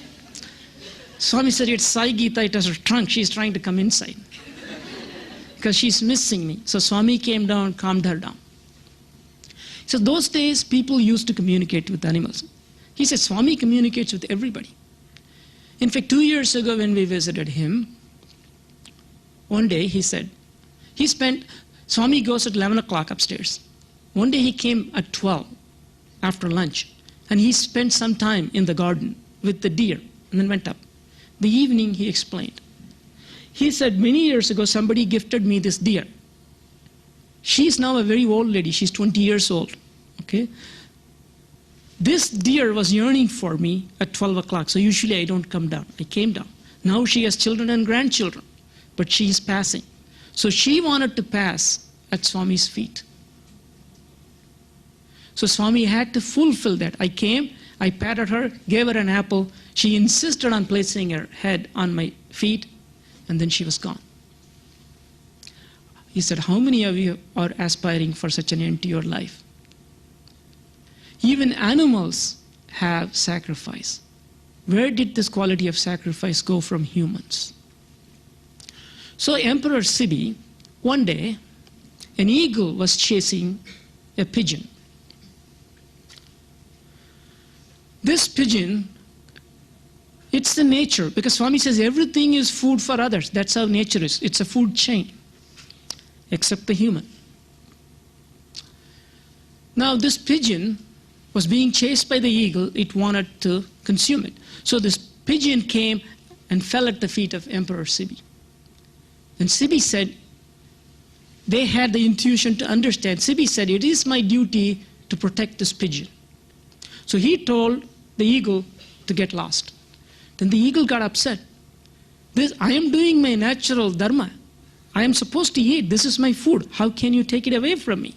S3: Swami said, it's Sai Gita, it has her trunk. She's trying to come inside. Because she's missing me. So Swami came down, calmed her down. So those days, people used to communicate with animals. He said, Swami communicates with everybody. In fact, 2 years ago when we visited him, one day he said, Swami goes at 11 o'clock upstairs. One day he came at 12 after lunch, and he spent some time in the garden with the deer, and then went up. The evening he explained. He said, many years ago somebody gifted me this deer. She's now a very old lady, she's 20 years old. Okay? This deer was yearning for me at 12 o'clock, so usually I don't come down. I came down. Now she has children and grandchildren, but she is passing. So she wanted to pass at Swami's feet. So Swami had to fulfill that. I came, I patted her, gave her an apple. She insisted on placing her head on my feet, and then she was gone. He said, how many of you are aspiring for such an end to your life? Even animals have sacrifice. Where did this quality of sacrifice go from humans? So Emperor Sibi, one day, an eagle was chasing a pigeon. This pigeon, it's the nature, because Swami says everything is food for others. That's how nature is. It's a food chain, except the human. Now this pigeon was being chased by the eagle. It wanted to consume it. So this pigeon came and fell at the feet of Emperor Sibi. And Sibi said, they had the intuition to understand. Sibi said, it is my duty to protect this pigeon. So he told the eagle to get lost. Then the eagle got upset. I am doing my natural dharma. I am supposed to eat. This is my food. How can you take it away from me?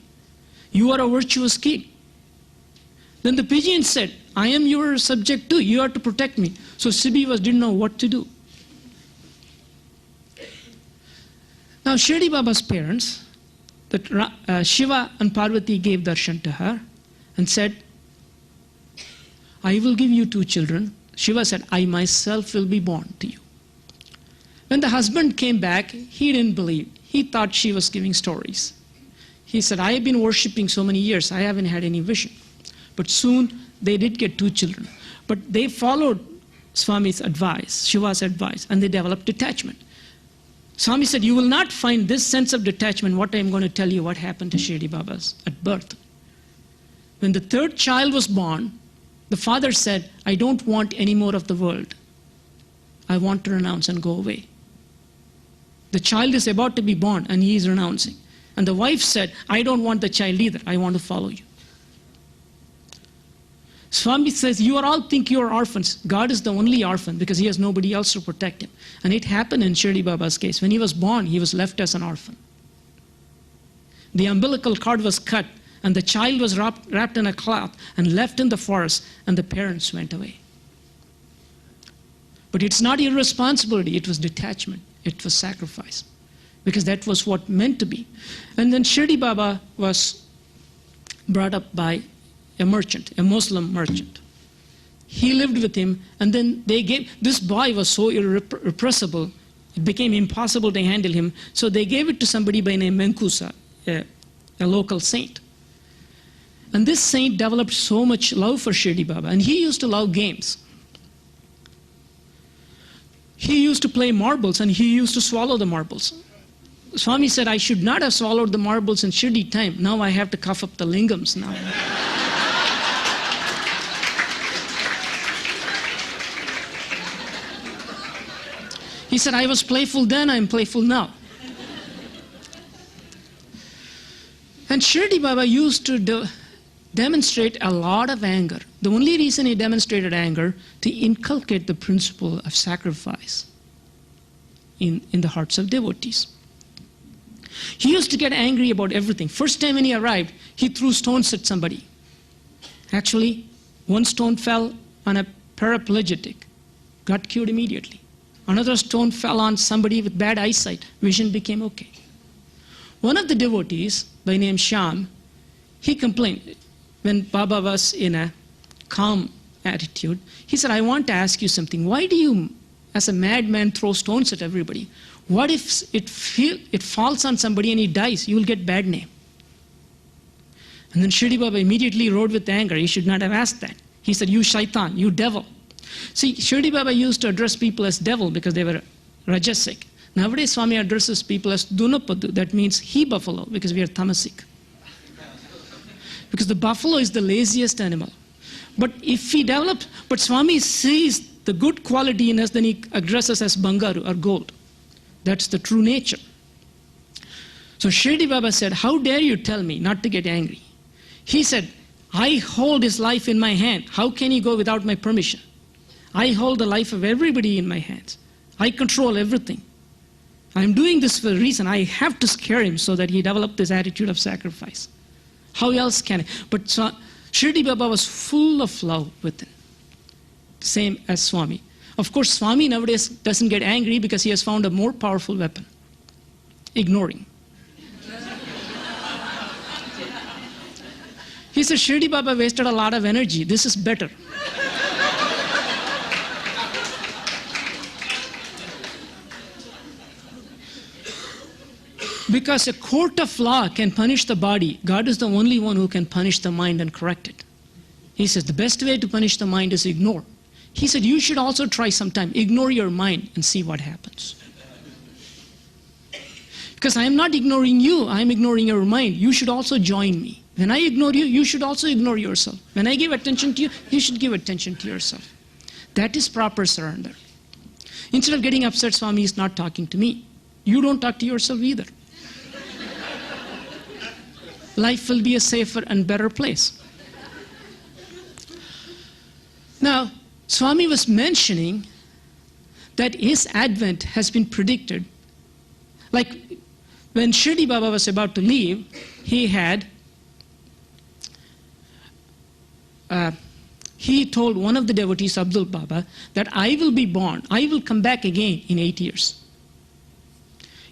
S3: You are a virtuous king. Then the pigeon said, I am your subject too. You are to protect me. So Sibi didn't know what to do. Now Shirdi Baba's parents, Shiva and Parvati gave darshan to her and said, I will give you 2 children. Shiva said, I myself will be born to you. When the husband came back, he didn't believe. He thought she was giving stories. He said, I have been worshipping so many years, I haven't had any vision. But soon they did get 2 children. But they followed Swami's advice, Shiva's advice, and they developed detachment. Swami said, you will not find this sense of detachment, what I am going to tell you, what happened to Shirdi Baba's at birth. When the 3rd child was born, the father said, I don't want any more of the world. I want to renounce and go away. The child is about to be born and he is renouncing. And the wife said, I don't want the child either. I want to follow you. Swami says, you all think you are orphans. God is the only orphan because he has nobody else to protect him. And it happened in Shirdi Baba's case. When he was born, he was left as an orphan. The umbilical cord was cut and the child was wrapped in a cloth and left in the forest, and the parents went away. But it's not irresponsibility, it was detachment, it was sacrifice, because that was what meant to be. And then Shirdi Baba was brought up by a merchant, a Muslim merchant. He lived with him, and then this boy was so irrepressible, it became impossible to handle him, so they gave it to somebody by name Menkusa, a local saint. And this saint developed so much love for Shirdi Baba, and he used to love games. He used to play marbles, and he used to swallow the marbles. Swami said, I should not have swallowed the marbles in Shirdi time. Now I have to cough up the lingams now. He said, I was playful then, I'm playful now. And Shirdi Baba used to demonstrate a lot of anger. The only reason he demonstrated anger, to inculcate the principle of sacrifice in the hearts of devotees. He used to get angry about everything. First time when he arrived, he threw stones at somebody. Actually, one stone fell on a paraplegic, got cured immediately. Another stone fell on somebody with bad eyesight, vision became okay. One of the devotees, by name Sham, he complained when Baba was in a calm attitude. He said, I want to ask you something. Why do you, as a madman, throw stones at everybody? What if it falls on somebody and he dies? You will get bad name. And then Shirdi Baba immediately roared with anger. He should not have asked that. He said, you shaitan, you devil. See, Shirdi Baba used to address people as devil because they were rajasic. Nowadays, Swami addresses people as Dunapadu. That means he buffalo, because we are tamasic. Because the buffalo is the laziest animal. But if he develops, but Swami sees the good quality in us, then he addresses as Bangaru or gold. That's the true nature. So Shirdi Baba said, how dare you tell me not to get angry? He said, I hold his life in my hand. How can he go without my permission? I hold the life of everybody in my hands. I control everything. I'm doing this for a reason. I have to scare him so that he developed this attitude of sacrifice. How else can I? But Shirdi Baba was full of love within. Same as Swami. Of course, Swami nowadays doesn't get angry because he has found a more powerful weapon. Ignoring. He said, Shirdi Baba wasted a lot of energy. This is better. Because a court of law can punish the body, God is the only one who can punish the mind and correct it. He says, the best way to punish the mind is ignore. He said, you should also try sometime. Ignore your mind and see what happens. Because I am not ignoring you, I am ignoring your mind. You should also join me. When I ignore you, you should also ignore yourself. When I give attention to you, you should give attention to yourself. That is proper surrender. Instead of getting upset, Swami is not talking to me. You don't talk to yourself either. Life will be a safer and better place. Now, Swami was mentioning that his advent has been predicted. Like when Shirdi Baba was about to leave, he told one of the devotees, Abdul Baba, that I will be born, I will come back again in 8 years.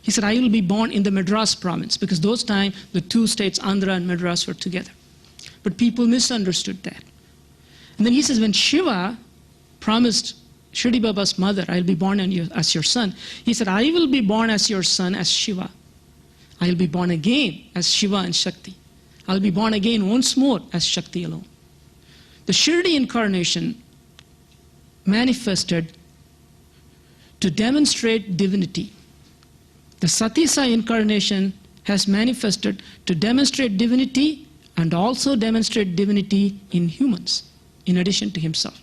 S3: He said, I will be born in the Madras province, because those times the two states, Andhra and Madras, were together. But people misunderstood that. And then he says, when Shiva promised Shirdi Baba's mother, I'll be born as your son, he said, I will be born as your son as Shiva. I'll be born again as Shiva and Shakti. I'll be born again once more as Shakti alone. The Shirdi incarnation manifested to demonstrate divinity. The Sathya incarnation has manifested to demonstrate divinity and also demonstrate divinity in humans, in addition to himself.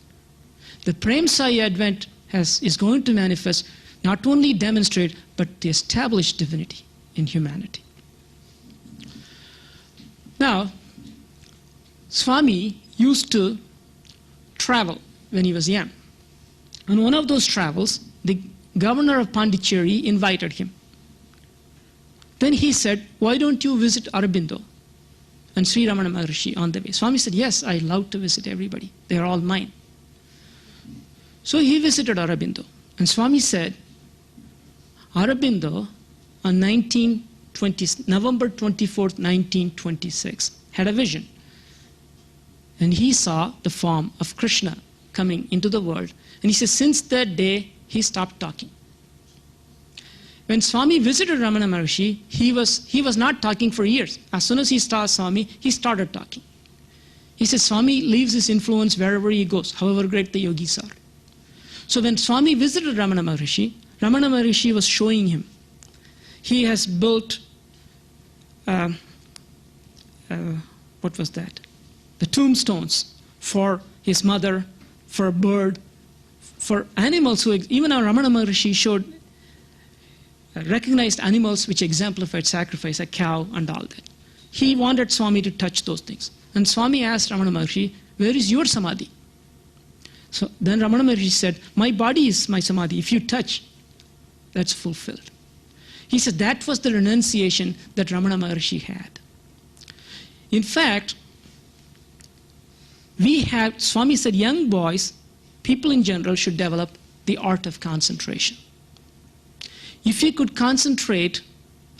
S3: The Prem Sai Advent is going to manifest, not only demonstrate, but to establish divinity in humanity. Now, Swami used to travel when he was young. On one of those travels, the governor of Pondicherry invited him. Then he said, why don't you visit Aurobindo and Sri Ramana Maharshi on the way? Swami said, yes, I love to visit everybody. They are all mine. So he visited Aurobindo. And Swami said, Aurobindo on November 24th, 1926, had a vision. And he saw the form of Krishna coming into the world. And he says, since that day, he stopped talking. When Swami visited Ramana Maharshi, he was not talking for years. As soon as he saw Swami, he started talking. He says, Swami leaves his influence wherever he goes, however great the yogis are. So when Swami visited Ramana Maharshi was showing him. He has built, what was that? The tombstones for his mother, for a bird, for animals who, even our Ramana Maharshi showed recognized animals which exemplified sacrifice, a cow and all that. He wanted Swami to touch those things. And Swami asked Ramana Maharshi, where is your samadhi? So then Ramana Maharshi said, my body is my samadhi. If you touch, that's fulfilled. He said that was the renunciation that Ramana Maharshi had. In fact, Swami said young boys, people in general, should develop the art of concentration. If you could concentrate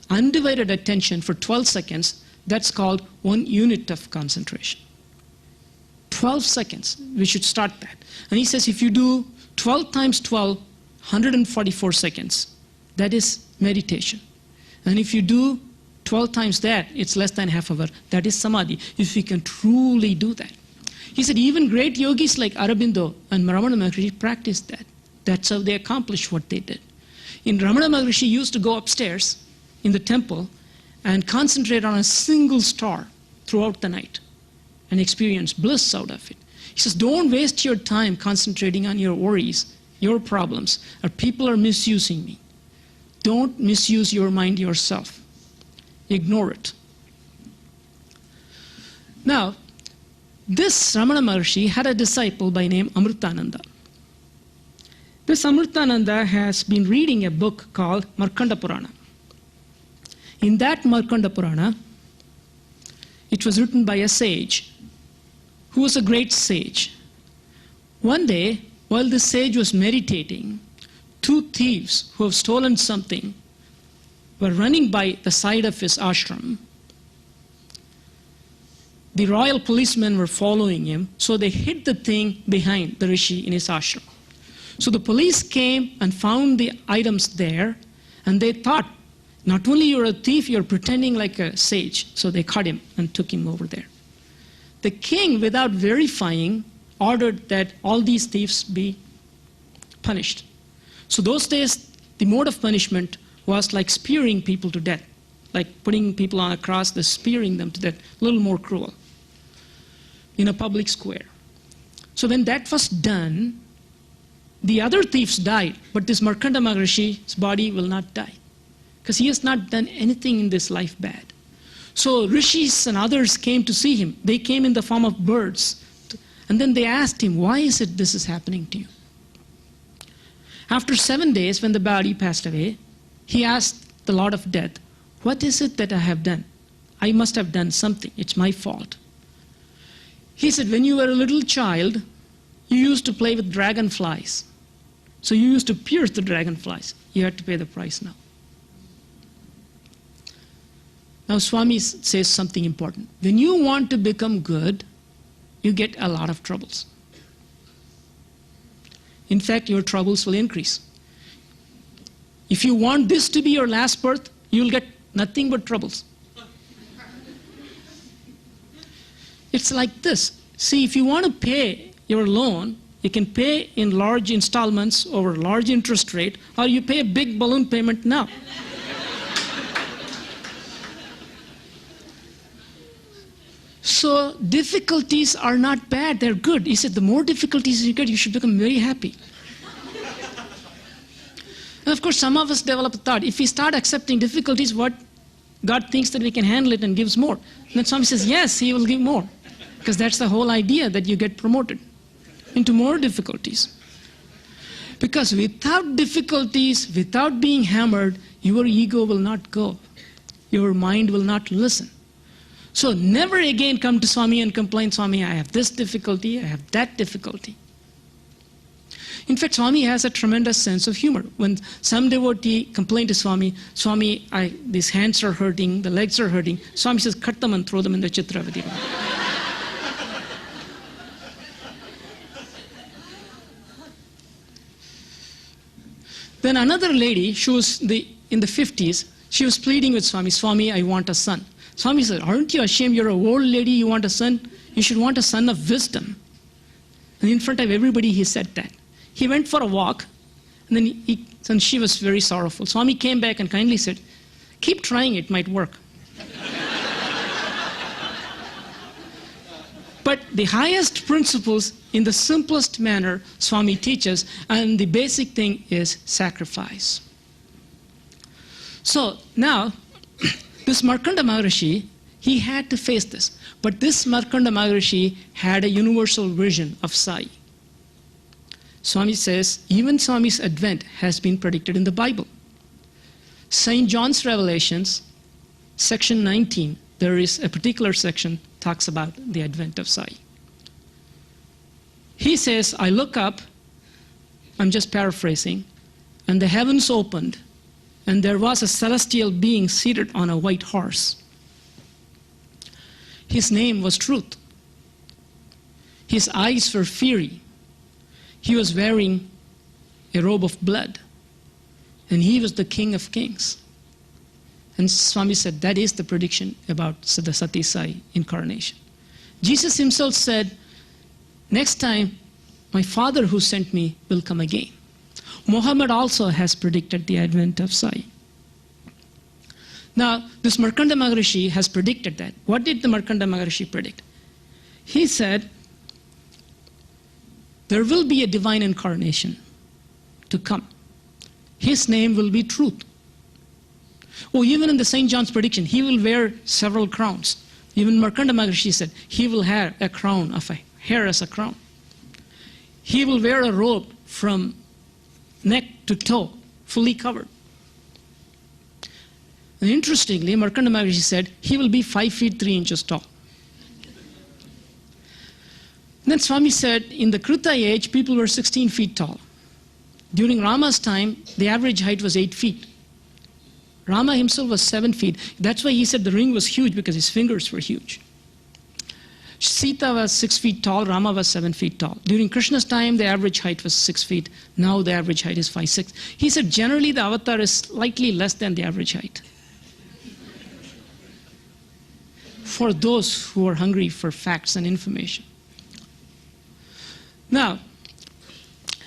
S3: undivided attention for 12 seconds, that's called 1 unit of concentration. 12 seconds, we should start that. And he says if you do 12 times 12, 144 seconds, that is meditation. And if you do 12 times that, it's less than half hour, that is samadhi, if you can truly do that. He said even great yogis like Aurobindo and Ramana Maharshi practiced that. That's how they accomplished what they did. In Ramana Maharshi used to go upstairs in the temple and concentrate on a single star throughout the night and experience bliss out of it. He says, don't waste your time concentrating on your worries, your problems, or people are misusing me. Don't misuse your mind yourself. Ignore it. Now, this Ramana Maharshi had a disciple by name Amritananda. This Amritananda has been reading a book called Markanda Purana. In that Markanda Purana, it was written by a sage who was a great sage. One day, while the sage was meditating, 2 thieves who have stolen something were running by the side of his ashram. The royal policemen were following him, so they hid the thing behind the rishi in his ashram. So the police came and found the items there, and they thought, not only you're a thief, you're pretending like a sage. So they caught him and took him over there. the king, without verifying, ordered that all these thieves be punished. So those days, the mode of punishment was like spearing people to death, like putting people on a cross, the spearing them to death, a little more cruel, in a public square. So when that was done, the other thieves died, but this Markanda Maharishi's body will not die, because he has not done anything in this life bad. So rishis and others came to see him. They came in the form of birds. And then they asked him, why is it this is happening to you? After 7 days, when the body passed away, he asked the Lord of Death, what is it that I have done? I must have done something. It's my fault. He said, when you were a little child, you used to play with dragonflies. So you used to pierce the dragonflies. You had to pay the price now. Now Swami says something important. When you want to become good, you get a lot of troubles. In fact, your troubles will increase. If you want this to be your last birth, you'll get nothing but troubles. It's like this. See, if you want to pay your loan, you can pay in large installments over large interest rate, or you pay a big balloon payment now. So difficulties are not bad, they're good. He said the more difficulties you get, you should become very happy. And of course, some of us develop a thought, if we start accepting difficulties, what God thinks that we can handle it and gives more. And then Swami says, yes, he will give more. Because that's the whole idea, that you get promoted into more difficulties. Because without difficulties, without being hammered, your ego will not go. Your mind will not listen. So never again come to Swami and complain, Swami, I have this difficulty, I have that difficulty. In fact, Swami has a tremendous sense of humor. When some devotee complained to Swami, Swami, these hands are hurting, the legs are hurting, Swami says, cut them and throw them in the Chitravati. Then another lady, she was in the 50s, she was pleading with Swami, Swami, I want a son. Swami said, aren't you ashamed? You're an old lady, you want a son? You should want a son of wisdom. And in front of everybody, he said that. He went for a walk, and then she was very sorrowful. Swami came back and kindly said, keep trying, it might work. But the highest principles, in the simplest manner, Swami teaches, and the basic thing is sacrifice. So now, this Markanda Maharishi, he had to face this. But this Markanda Maharishi had a universal vision of Sai. Swami says, even Swami's advent has been predicted in the Bible. St. John's Revelations, section 19, there is a particular section talks about the advent of Sai. He says, I look up, I'm just paraphrasing, and the heavens opened, and there was a celestial being seated on a white horse. His name was Truth. His eyes were fiery. He was wearing a robe of blood, and he was the King of Kings. And Swami said that is the prediction about the Sati Sai incarnation. Jesus himself said, next time my Father who sent me will come again. Muhammad also has predicted the advent of Sai. Now, this Markanda Maharishi has predicted that. What did the Markanda Maharishi predict? He said, there will be a divine incarnation to come. His name will be Truth. Oh, even in the St. John's prediction, he will wear several crowns. Even Markanda Maharishi said, he will have a crown of a hair as a crown. He will wear a robe from neck to toe, fully covered. And interestingly, Markanda Maharishi said, he will be 5 feet 3 inches tall. And then Swami said, in the Krita age, people were 16 feet tall. During Rama's time, the average height was 8 feet. Rama himself was 7 feet. That's why he said the ring was huge, because his fingers were huge. Sita was 6 feet tall, Rama was 7 feet tall. During Krishna's time, the average height was 6 feet. Now the average height is 5'6". He said generally the avatar is slightly less than the average height. for those who are hungry for facts and information. Now,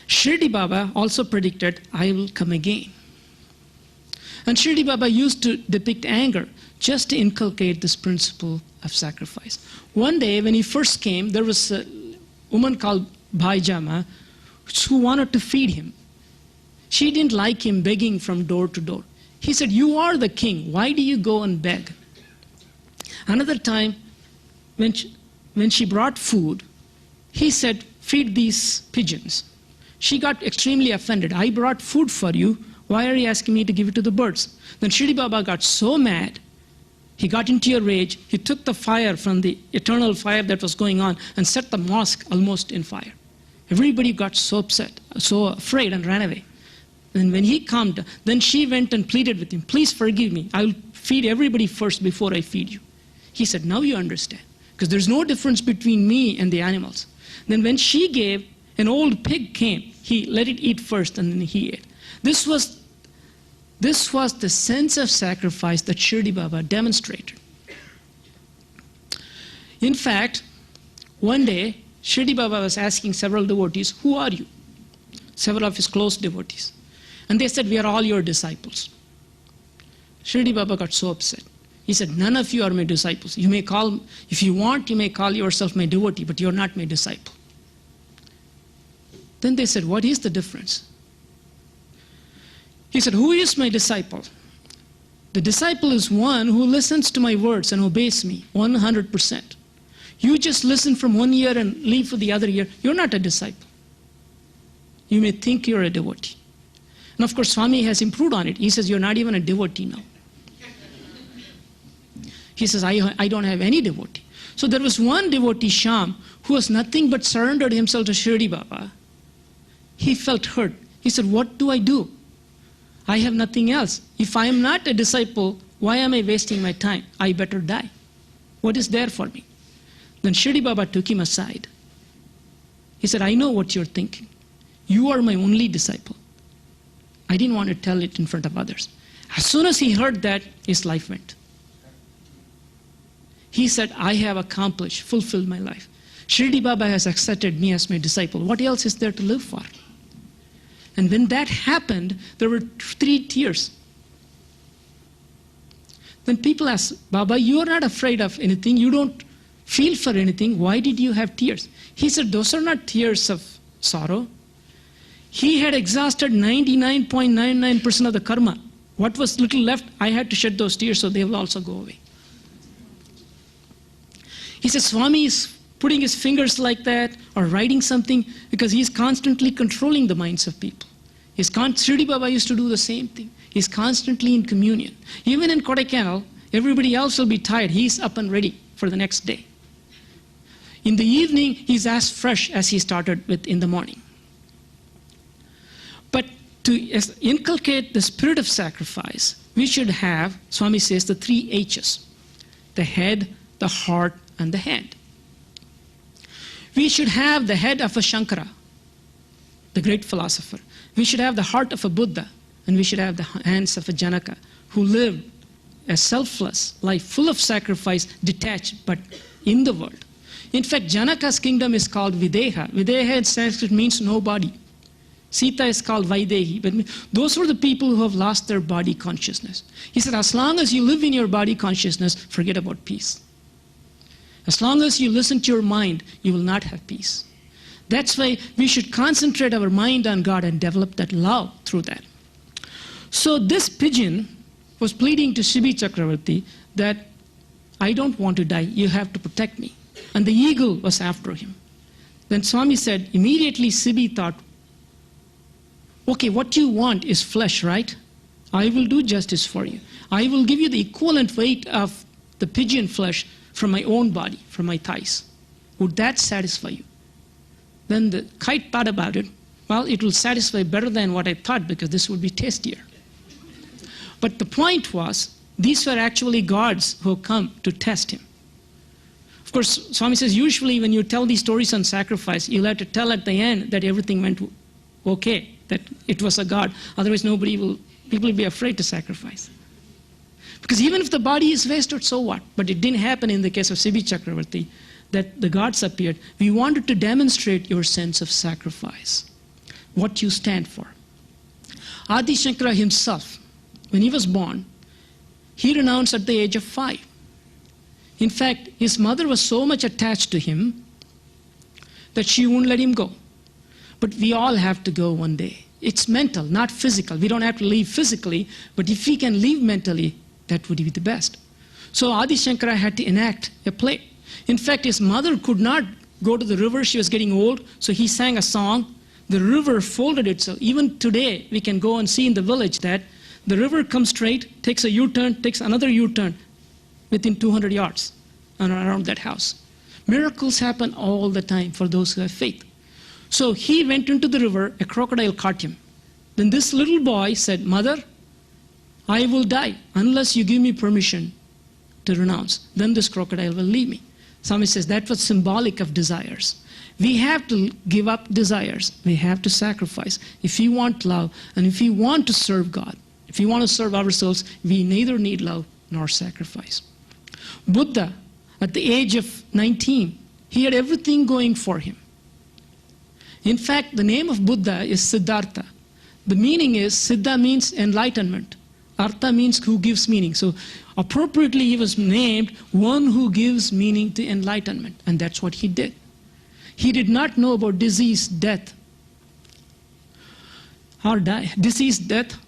S3: Shirdi Baba also predicted, I will come again. And Shirdi Baba used to depict anger just to inculcate this principle of sacrifice. One day when he first came, there was a woman called Bhai Jama who wanted to feed him. She didn't like him begging from door to door. He said, you are the king. Why do you go and beg? Another time, when she brought food, he said, feed these pigeons. She got extremely offended. I brought food for you. Why are you asking me to give it to the birds? Then Shirdi Baba got so mad. He got into a rage. He took the fire from the eternal fire that was going on and set the mosque almost in fire. Everybody got so upset, so afraid, and ran away. And when he calmed, then she went and pleaded with him, please forgive me. I will feed everybody first before I feed you. He said, now you understand, because there's no difference between me and the animals. Then when she gave, an old pig came. He let it eat first, and then he ate. This was the sense of sacrifice that Shirdi Baba demonstrated. In fact, one day, Shirdi Baba was asking several devotees, who are you? Several of his close devotees. And they said, we are all your disciples. Shirdi Baba got so upset. He said, none of you are my disciples. You may call, if you want, you may call yourself my devotee, but you're not my disciple. Then they said, what is the difference? He said, who is my disciple? The disciple is one who listens to my words and obeys me 100%. You just listen from one ear and leave for the other ear. You're not a disciple. You may think you're a devotee. And of course, Swami has improved on it. He says, you're not even a devotee now. He says, I don't have any devotee. So there was one devotee, Sham, who was nothing but surrendered himself to Shirdi Baba. He felt hurt. He said, what do I do? I have nothing else. If I am not a disciple, why am I wasting my time? I better die. What is there for me? Then Shirdi Baba took him aside. He said, I know what you're thinking. You are my only disciple. I didn't want to tell it in front of others. As soon as he heard that, his life went. He said, I have accomplished, fulfilled my life. Shirdi Baba has accepted me as my disciple. What else is there to live for? And when that happened, there were 3 tears. Then people asked, Baba, you are not afraid of anything. You don't feel for anything. Why did you have tears? He said, those are not tears of sorrow. He had exhausted 99.99% of the karma. What was little left, I had to shed those tears so they will also go away. He says, Swami is putting his fingers like that or writing something because he's constantly controlling the minds of people. Shirdi Baba used to do the same thing. He's constantly in communion. Even in Kodaikanal, everybody else will be tired. He's up and ready for the next day. In the evening, he's as fresh as he started with in the morning. But to inculcate the spirit of sacrifice, we should have, Swami says, the 3 H's. The head, the heart, and the hand. We should have the head of a Shankara, the great philosopher. We should have the heart of a Buddha, and we should have the hands of a Janaka, who lived a selfless life, full of sacrifice, detached, but in the world. In fact, Janaka's kingdom is called Videha. Videha in Sanskrit means nobody. Sita is called Vaidehi. But those were the people who have lost their body consciousness. He said, as long as you live in your body consciousness, forget about peace. As long as you listen to your mind, you will not have peace. That's why we should concentrate our mind on God and develop that love through that. So this pigeon was pleading to Shibi Chakravarti that I don't want to die, you have to protect me. And the eagle was after him. Then Swami said, immediately Shibi thought, okay, what you want is flesh, right? I will do justice for you. I will give you the equivalent weight of the pigeon flesh from my own body, from my thighs. Would that satisfy you? Then the kite thought about it. Well, it will satisfy better than what I thought because this would be tastier. But the point was, these were actually gods who come to test him. Of course, Swami says, usually when you tell these stories on sacrifice, you'll have to tell at the end that everything went okay, that it was a god. Otherwise, people will be afraid to sacrifice. Because even if the body is wasted, so what? But it didn't happen in the case of Sibi Chakravarti, that the gods appeared. We wanted to demonstrate your sense of sacrifice, what you stand for. Adi Shankara himself, when he was born, he renounced at the age of 5. In fact, his mother was so much attached to him that she wouldn't let him go. But we all have to go one day. It's mental, not physical. We don't have to leave physically, but if we can leave mentally, that would be the best. So Adi Shankara had to enact a play. In fact, his mother could not go to the river. She was getting old, so he sang a song. The river folded itself. Even today, we can go and see in the village that the river comes straight, takes a U-turn, takes another U-turn within 200 yards and around that house. Miracles happen all the time for those who have faith. So he went into the river, a crocodile caught him. Then this little boy said, "Mother, I will die unless you give me permission to renounce. Then this crocodile will leave me." Swami says that was symbolic of desires. We have to give up desires. We have to sacrifice. If we want love and if we want to serve God, if we want to serve ourselves, we neither need love nor sacrifice. Buddha, at the age of 19, he had everything going for him. In fact, the name of Buddha is Siddhartha. The meaning is, Siddha means enlightenment. Artha means who gives meaning. So appropriately he was named one who gives meaning to enlightenment. And that's what he did. He did not know about disease, death,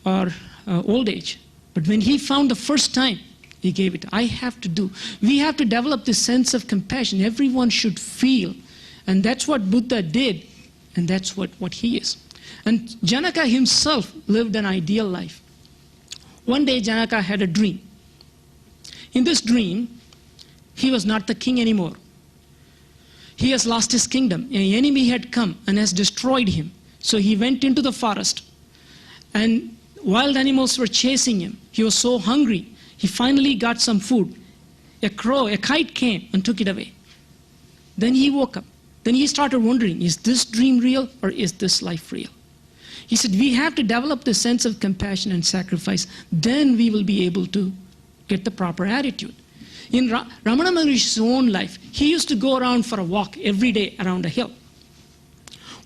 S3: or old age. But when he found the first time, he gave it. We have to develop this sense of compassion. Everyone should feel. And that's what Buddha did. And that's what he is. And Janaka himself lived an ideal life. One day Janaka had a dream. In this dream, he was not the king anymore. He has lost his kingdom. An enemy had come and has destroyed him. So he went into the forest. And wild animals were chasing him. He was so hungry. He finally got some food. A kite came and took it away. Then he woke up. Then he started wondering, is this dream real or is this life real? He said, we have to develop the sense of compassion and sacrifice. Then we will be able to get the proper attitude. In Ramana Maharishi's own life, he used to go around for a walk every day around a hill.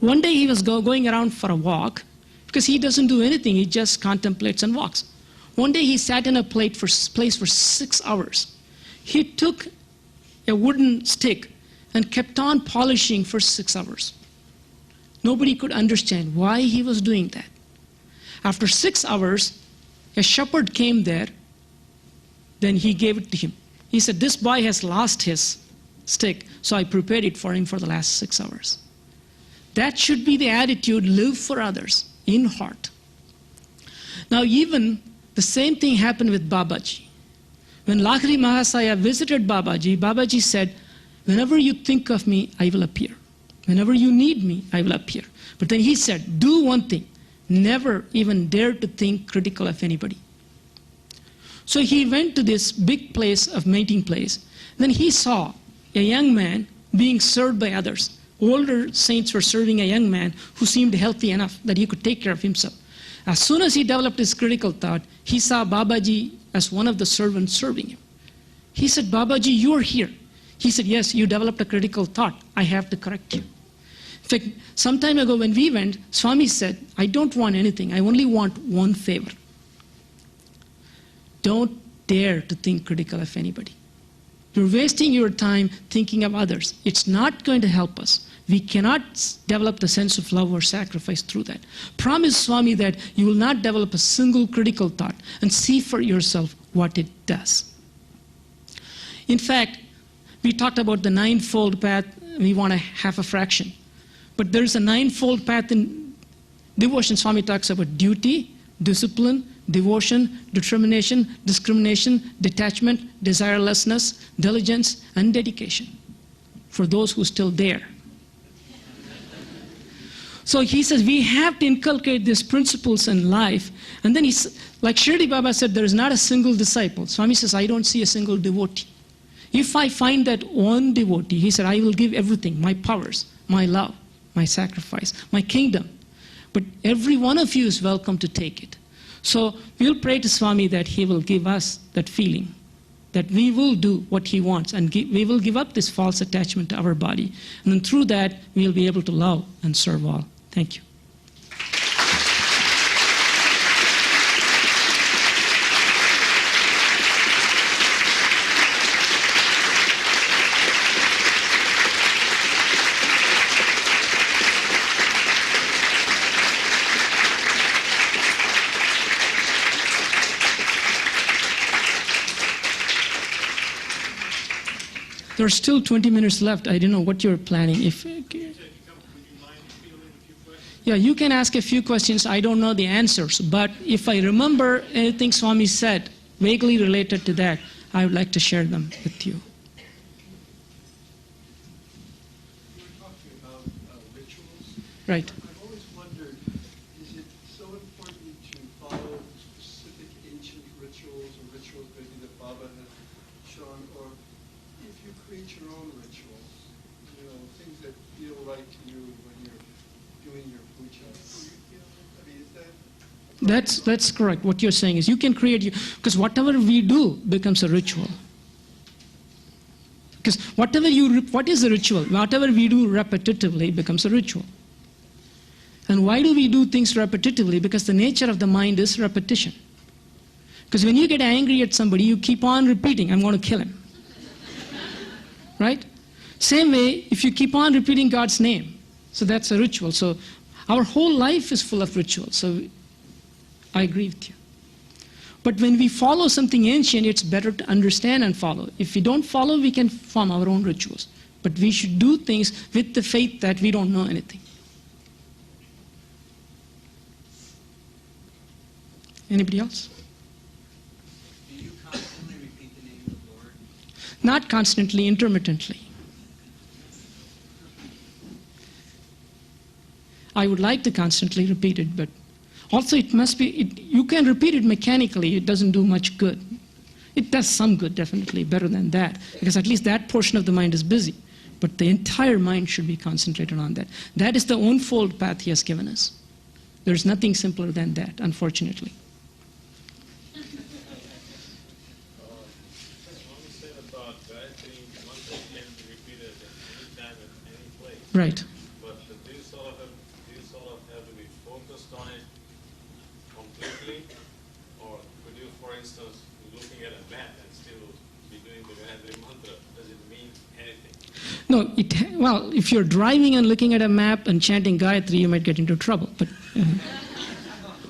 S3: One day he was going around for a walk because he doesn't do anything. He just contemplates and walks. One day he sat in a place for 6 hours. He took a wooden stick and kept on polishing for 6 hours. Nobody could understand why he was doing that. After 6 hours, a shepherd came there. Then he gave it to him. He said, "This boy has lost his stick, so I prepared it for him for the last 6 hours." That should be the attitude, live for others, in heart. Now even the same thing happened with Babaji. When Lahiri Mahasaya visited Babaji, Babaji said, "Whenever you think of me, I will appear. Whenever you need me, I will appear." But then he said, do one thing, never even dare to think critical of anybody. So he went to this big place of meeting place. Then he saw a young man being served by others. Older saints were serving a young man who seemed healthy enough that he could take care of himself. As soon as he developed his critical thought, he saw Babaji as one of the servants serving him. He said, "Babaji, you are here." He said, "Yes, you developed a critical thought. I have to correct you." In fact, some time ago when we went, Swami said, "I don't want anything. I only want one favor. Don't dare to think critical of anybody. You're wasting your time thinking of others. It's not going to help us. We cannot develop the sense of love or sacrifice through that. Promise Swami that you will not develop a single critical thought and see for yourself what it does." In fact, we talked about the ninefold path. We want to have a fraction. But there's a ninefold path in devotion. Swami talks about duty, discipline, devotion, determination, discrimination, detachment, desirelessness, diligence, and dedication. For those who still dare. So he says we have to inculcate these principles in life. And then like Shirdi Baba said, there is not a single disciple. Swami says, I don't see a single devotee. If I find that one devotee, he said, I will give everything, my powers, my love, my sacrifice, my kingdom. But every one of you is welcome to take it. So we'll pray to Swami that he will give us that feeling, that we will do what he wants, and we will give up this false attachment to our body. And then through that, we'll be able to love and serve all. Thank you. There are still 20 minutes left. I don't know what you're planning. Yeah, you can ask a few questions. I don't know the answers. But if I remember anything Swami said, vaguely related to that, I would like to share them with you.
S4: You were talking about rituals.
S3: Right.
S4: I've always wondered, is it so important to follow specific ancient rituals or rituals maybe that Baba had shown, or if you create your own rituals, you know, things that feel right to you when you're doing your puja? I mean, is that...
S3: That's correct. What you're saying is you can create, because whatever we do becomes a ritual. Because what is a ritual? Whatever we do repetitively becomes a ritual. And why do we do things repetitively? Because the nature of the mind is repetition. Because when you get angry at somebody, you keep on repeating, I'm going to kill him. Right? Same way, if you keep on repeating God's name, so that's a ritual. So our whole life is full of rituals. So I agree with you. But when we follow something ancient, it's better to understand and follow. If we don't follow, we can form our own rituals. But we should do things with the faith that we don't know anything. Anybody else?
S5: Do you constantly repeat the name of the Lord?
S3: Not constantly, intermittently. I would like to constantly repeat it, but also it must be, you can repeat it mechanically, it doesn't do much good. It does some good, definitely, better than that, because at least that portion of the mind is busy. But the entire mind should be concentrated on that. That is the onefold path he has given us. There's nothing simpler than that, unfortunately. Right.
S6: But do you sort of have to be focused on it completely? Or could you, for instance, be looking at a map and still be doing the Gayatri Mantra? Does it mean anything?
S3: No, well, if you're driving and looking at a map and chanting Gayatri, you might get into trouble.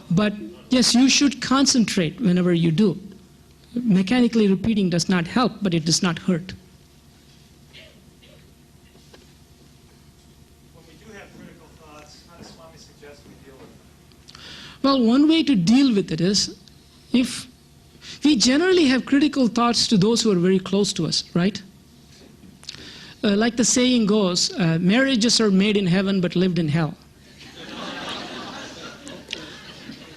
S3: But yes, you should concentrate whenever you do. Mechanically repeating does not help, but it does not hurt. Well, one way to deal with it is, if we generally have critical thoughts to those who are very close to us, right? Like the saying goes, marriages are made in heaven but lived in hell.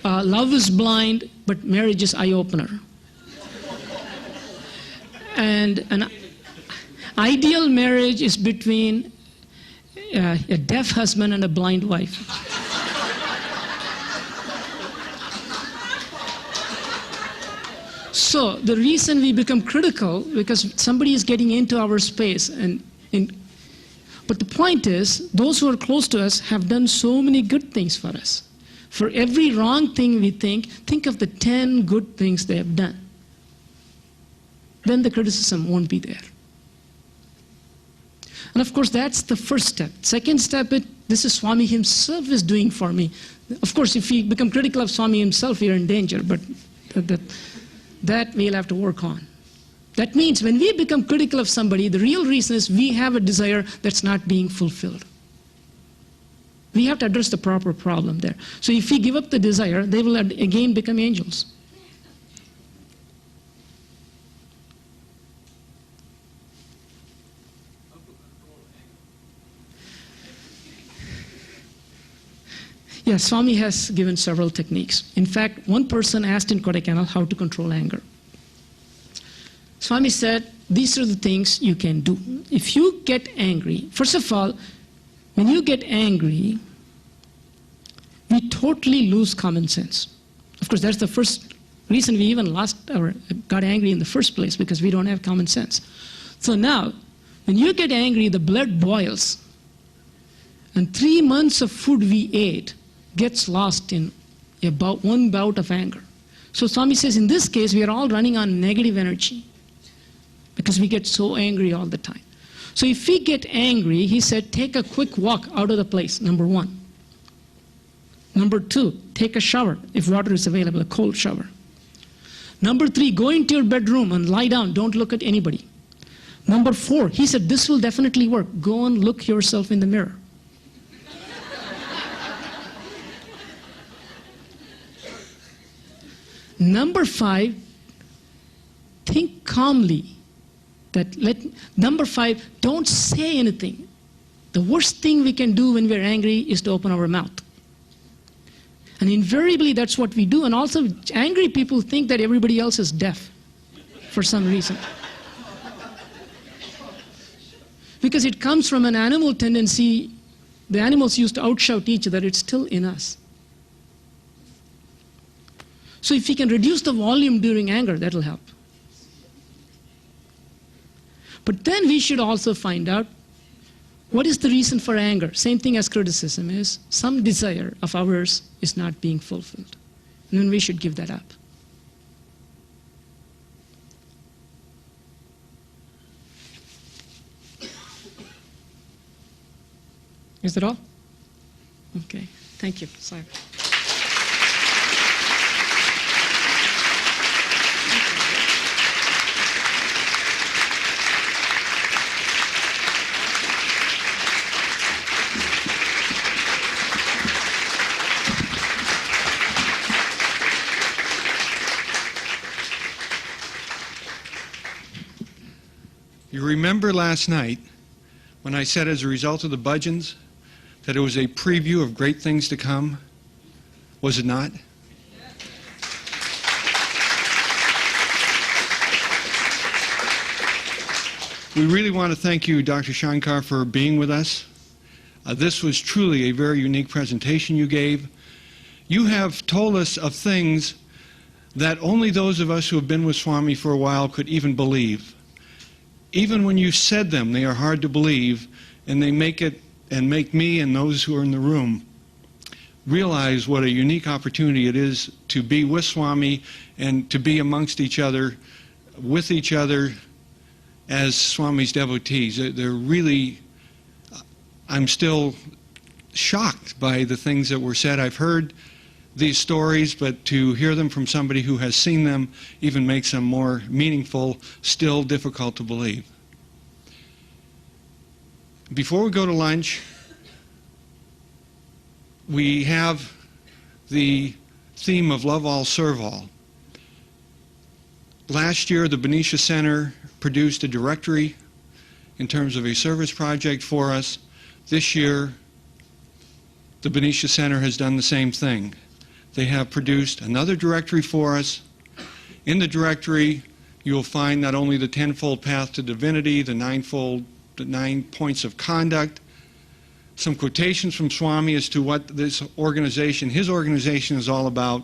S3: Love is blind, but marriage is eye-opener. And an ideal marriage is between a deaf husband and a blind wife. So the reason we become critical, because somebody is getting into our space, but the point is, those who are close to us have done so many good things for us. For every wrong thing we think of the 10 good things they have done. Then the criticism won't be there. And of course, that's the first step. Second step, this is Swami himself is doing for me. Of course, if we become critical of Swami himself, we are in danger, but that we'll have to work on. That means when we become critical of somebody, the real reason is we have a desire that's not being fulfilled. We have to address the proper problem there. So if we give up the desire, they will again become angels. Yes, Swami has given several techniques. In fact, one person asked in Kodaikanal how to control anger. Swami said, these are the things you can do. If you get angry, first of all, when you get angry, we totally lose common sense. Of course, that's the first reason we even got angry in the first place, because we don't have common sense. So now, when you get angry, the blood boils. And 3 months of food we ate gets lost in about one bout of anger. So Swami says, in this case, we are all running on negative energy because we get so angry all the time. So if we get angry, he said, take a quick walk out of the place, number 1. Number 2, take a shower, if water is available, a cold shower. Number 3, go into your bedroom and lie down, don't look at anybody. Number 4, he said, this will definitely work. Go and look yourself in the mirror. Number 5, think calmly. Number 5, don't say anything. The worst thing we can do when we're angry is to open our mouth. And invariably that's what we do. And also angry people think that everybody else is deaf for some reason. Because it comes from an animal tendency. The animals used to outshout each other. It's still in us. So if we can reduce the volume during anger, that'll help. But then we should also find out what is the reason for anger. Same thing as criticism is, some desire of ours is not being fulfilled. And then we should give that up. Is that all? Okay. Thank you. Sorry.
S7: You remember last night when I said as a result of the budgeons that it was a preview of great things to come? Was it not? We really want to thank you, Dr. Shankar, for being with us. This was truly a very unique presentation you gave. You have told us of things that only those of us who have been with Swami for a while could even believe. Even when you said them, they are hard to believe, and they make me and those who are in the room realize what a unique opportunity it is to be with Swami and to be amongst each other, with each other as Swami's devotees. They're really, I'm still shocked by the things that were said. I've heard these stories, but to hear them from somebody who has seen them even makes them more meaningful, still difficult to believe. Before we go to lunch, we have the theme of Love All, Serve All. Last year, the Benicia Center produced a directory in terms of a service project for us. This year, the Benicia Center has done the same thing. They have produced another directory for us. In the directory, you'll find not only the 10-fold path to divinity, the 9 points of conduct, some quotations from Swami as to what this organization, his organization, is all about,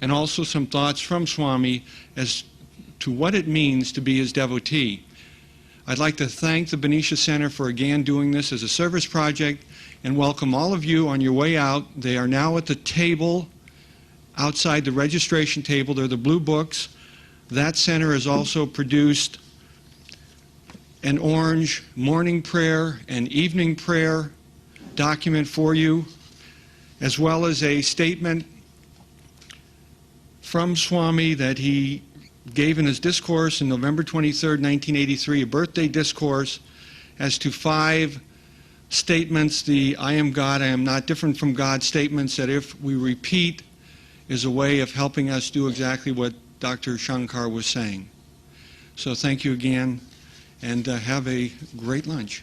S7: and also some thoughts from Swami as to what it means to be his devotee. I'd like to thank the Benicia Center for again doing this as a service project and welcome all of you on your way out. They are now at the table outside the registration table. They're the blue books. That center has also produced an orange morning prayer and evening prayer document for you, as well as a statement from Swami that he gave in his discourse on November 23rd, 1983, a birthday discourse, as to 5 statements, the I am God, I am not different from God statements that if we repeat is a way of helping us do exactly what Dr. Shankar was saying. So thank you again, and have a great lunch.